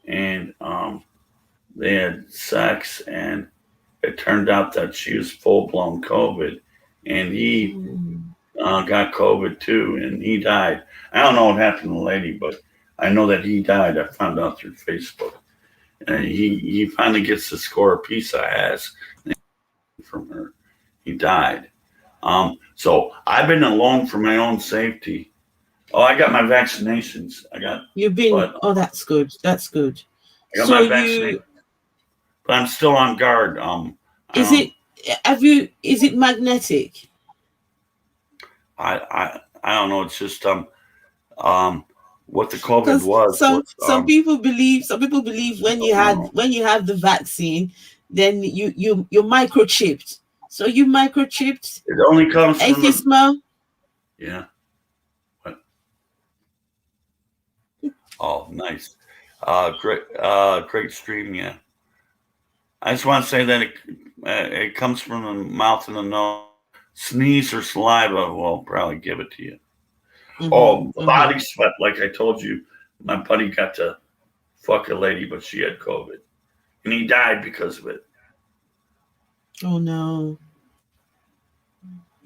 and they had sex, and it turned out that she was full blown COVID, and he Mm, got COVID too, and he died. I don't know what happened to the lady, but I know that he died. I found out through Facebook. And he finally gets to score a piece of ass from her. He died. So I've been alone for my own safety. Oh, I got my vaccinations. you've been. But Oh, that's good. That's good. I got So my vaccination, you but I'm still on guard. I is don't, it? Have you? Is it magnetic? I don't know. It's just um, what the COVID Because was some people believe I don't know. when you have the vaccine, then you're microchipped. So you microchipped, It only comes from the Atheist Mo? yeah. What? Oh, nice. Great stream. Yeah, I just want to say that it comes from the mouth and the nose. Sneeze or saliva will probably give it to you. Mm-hmm, Oh, mm-hmm. body sweat. Like I told you, my buddy got to fuck a lady, but she had COVID, and he died because of it. Oh no.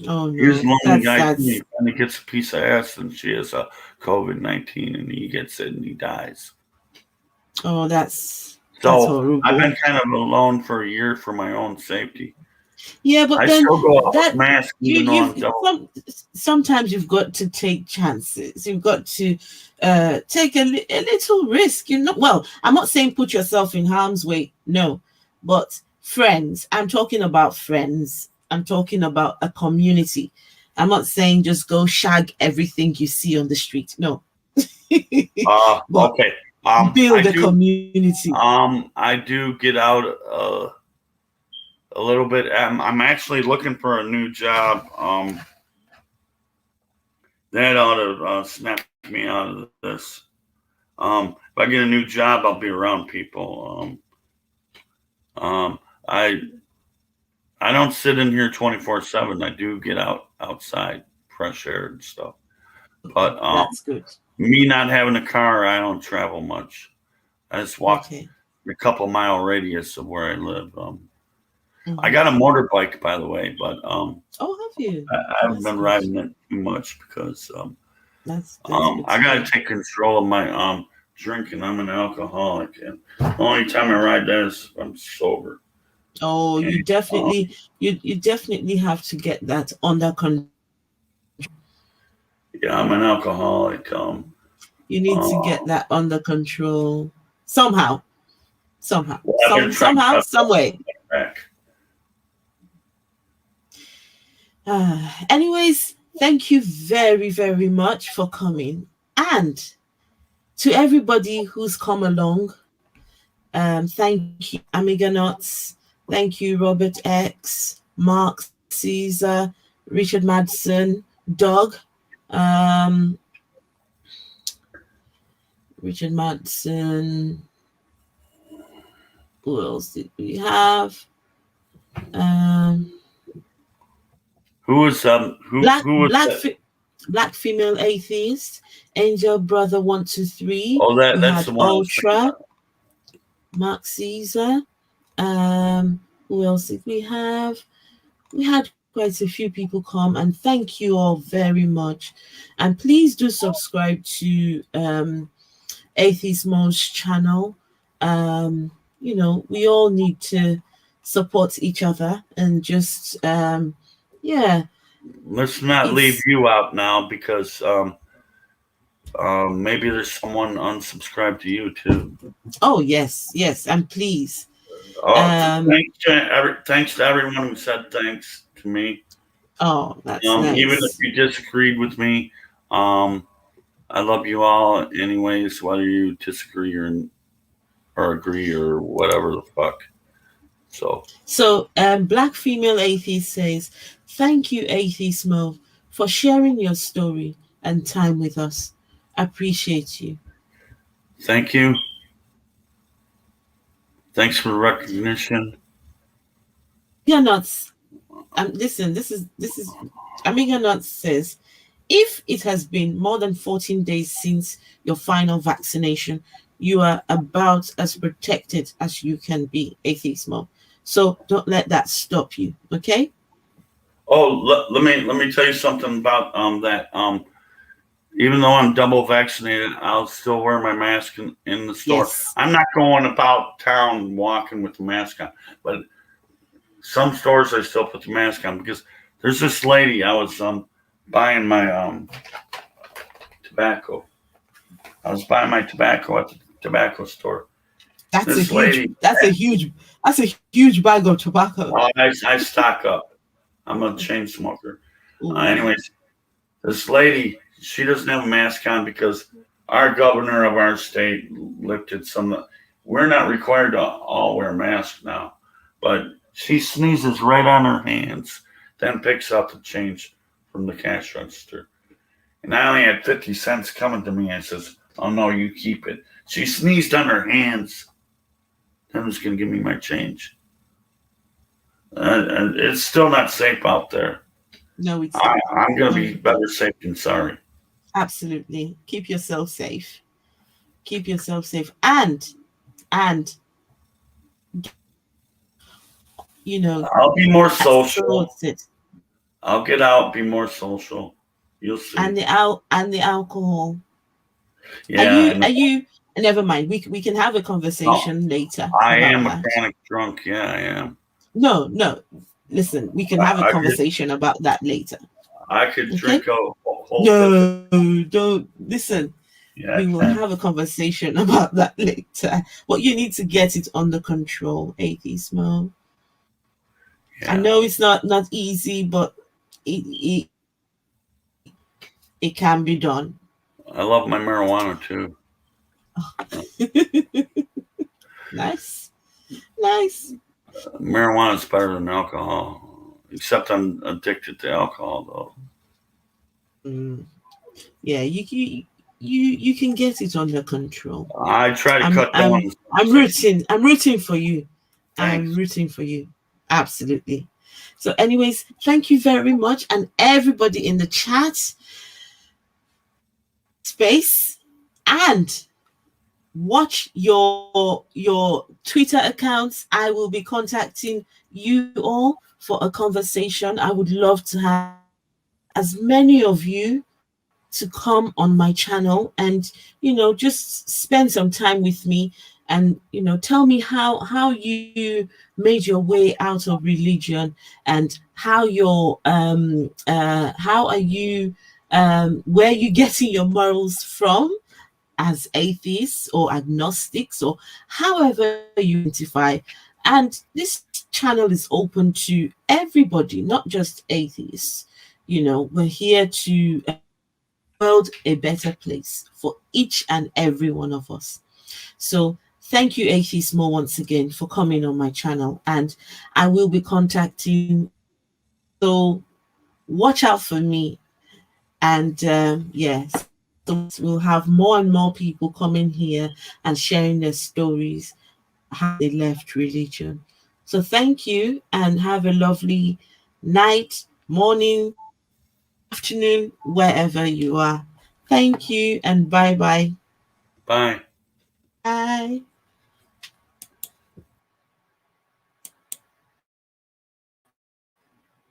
Oh He was no. a lonely That's guy too. that's He finally gets a piece of ass, and she has a COVID-19, and he gets it and he dies. oh that's So I've horrible. been kind of alone for a year for my own safety. Yeah, but I then still go out with that mask you even though you've I'm double. sometimes you've got to take chances. You've got to take a little risk. Well, I'm not saying put yourself in harm's way. No, but friends. I'm talking about friends. I'm talking about a community. I'm not saying just go shag everything you see on the street. No, but Okay. build a community. I do get out a little bit. I'm actually looking for a new job. That ought to snap me out of this. If I get a new job, I'll be around people. I don't sit in here 24/7. I do get outside, fresh air and stuff. Okay, But that's good. me not having a car, I don't travel much. I just walk Okay. a couple mile radius of where I live. I Hmm. got a motorbike, by the way, but Oh, have you? I haven't That's been good. riding it too much because That's good I to got hear. to take control of my drinking. I'm an alcoholic, and the only time I ride that is if I'm sober. Oh, And, you definitely have to get that under control. yeah, I'm an alcoholic. You need to get Uh, that under control somehow, well, I've been trying to cut some way. back. Anyways, thank you very, very much for coming. And to everybody who's come along, thank you, Amiga Nuts. Thank you, Robert X, Mark Caesar, Richard Madsen, Doug, um, Richard Madsen. Who else did we have? Um, Who was Black that? Black Female Atheist, Angel Brother 123. Oh, We that's had the one I was thinking Ultra, of. Mark Caesar. Who else did we have? We had quite a few people come, and thank you all very much. And please do subscribe to Atheist Moe's channel. Um, we all need to support each other and just yeah, Let's not leave it's you out now because maybe there's someone unsubscribed to you too. oh yes, and please. Oh, Um, thanks to everyone who said thanks to me. oh, that's Even if nice. you disagreed with me, um, I love you all anyways, whether you disagree or agree or whatever the fuck. So So, Black Female Atheist says, "Thank you, Atheist Mo, for sharing your story and time with us. Appreciate you." thank you. Thanks for the recognition. Amiga Nuts, listen, this is Amiga Nuts says, if it has been more than 14 days since your final vaccination, you are about as protected as you can be, Atheist Mo. So don't let that stop you, okay? Oh, let me tell you something about that. Even though I'm double vaccinated, I'll still wear my mask in the store. Yes. I'm not going about town walking with the mask on, but some stores I still put the mask on because there's this lady I was buying my tobacco. I was buying my tobacco at the tobacco store. That's a This huge lady, that's a huge that's a huge bag of tobacco. I stock up. I'm a chain smoker. Ooh. Anyways, this lady, she doesn't have a mask on because our governor of our state lifted some. We're not required to all wear masks now, but she sneezes right on her hands, then picks up the change from the cash register. And I only had 50 cents coming to me. I says, Oh no, you keep it. She sneezed on her hands. Who's gonna give me my change? It's still not safe out there. No, it's not. I'm gonna No, be it's not. better safe than sorry. Absolutely. Keep yourself safe. Keep yourself safe. And you know, I'll be more as Claude social. said, I'll get out, be more social. You'll see. and the alcohol. Yeah, and Are you never mind. We can have a no, conversation later I about am a that. chronic drunk. Yeah, I am. No, no. Listen, we can have a I could conversation about that later. I could Okay? drink a whole fifth. No, don't listen. Yeah, I We will can. have a conversation about that later. But you need to get it under control, Atheist Mo. I Yeah, know it's not easy, but it it can be done. I love my marijuana too. Nice, nice. Marijuana is better than alcohol, except I'm addicted to alcohol though. Mm. Yeah, you can get it under control. I try to I'm cut down I'm as much I'm as I can. rooting. I'm rooting for you. I'm Thanks. rooting for you. Absolutely. So, anyways, thank you very much, and everybody in the chat space, and watch your Twitter accounts. I will be contacting you all for a conversation. I would love to have as many of you to come on my channel and just spend some time with me and tell me how you made your way out of religion and how are you where you getting your morals from as atheists or agnostics or however you identify. And this channel is open to everybody, not just atheists. We're here to world a better place for each and every one of us. So thank you, Atheist Mo, once again for coming on my channel. And I will be contacting you. So watch out for me. And yes, so we'll have more and more people coming here and sharing their stories, how they left religion. So thank you and have a lovely night, morning, afternoon, wherever you are. Thank you and bye bye. Bye. Bye.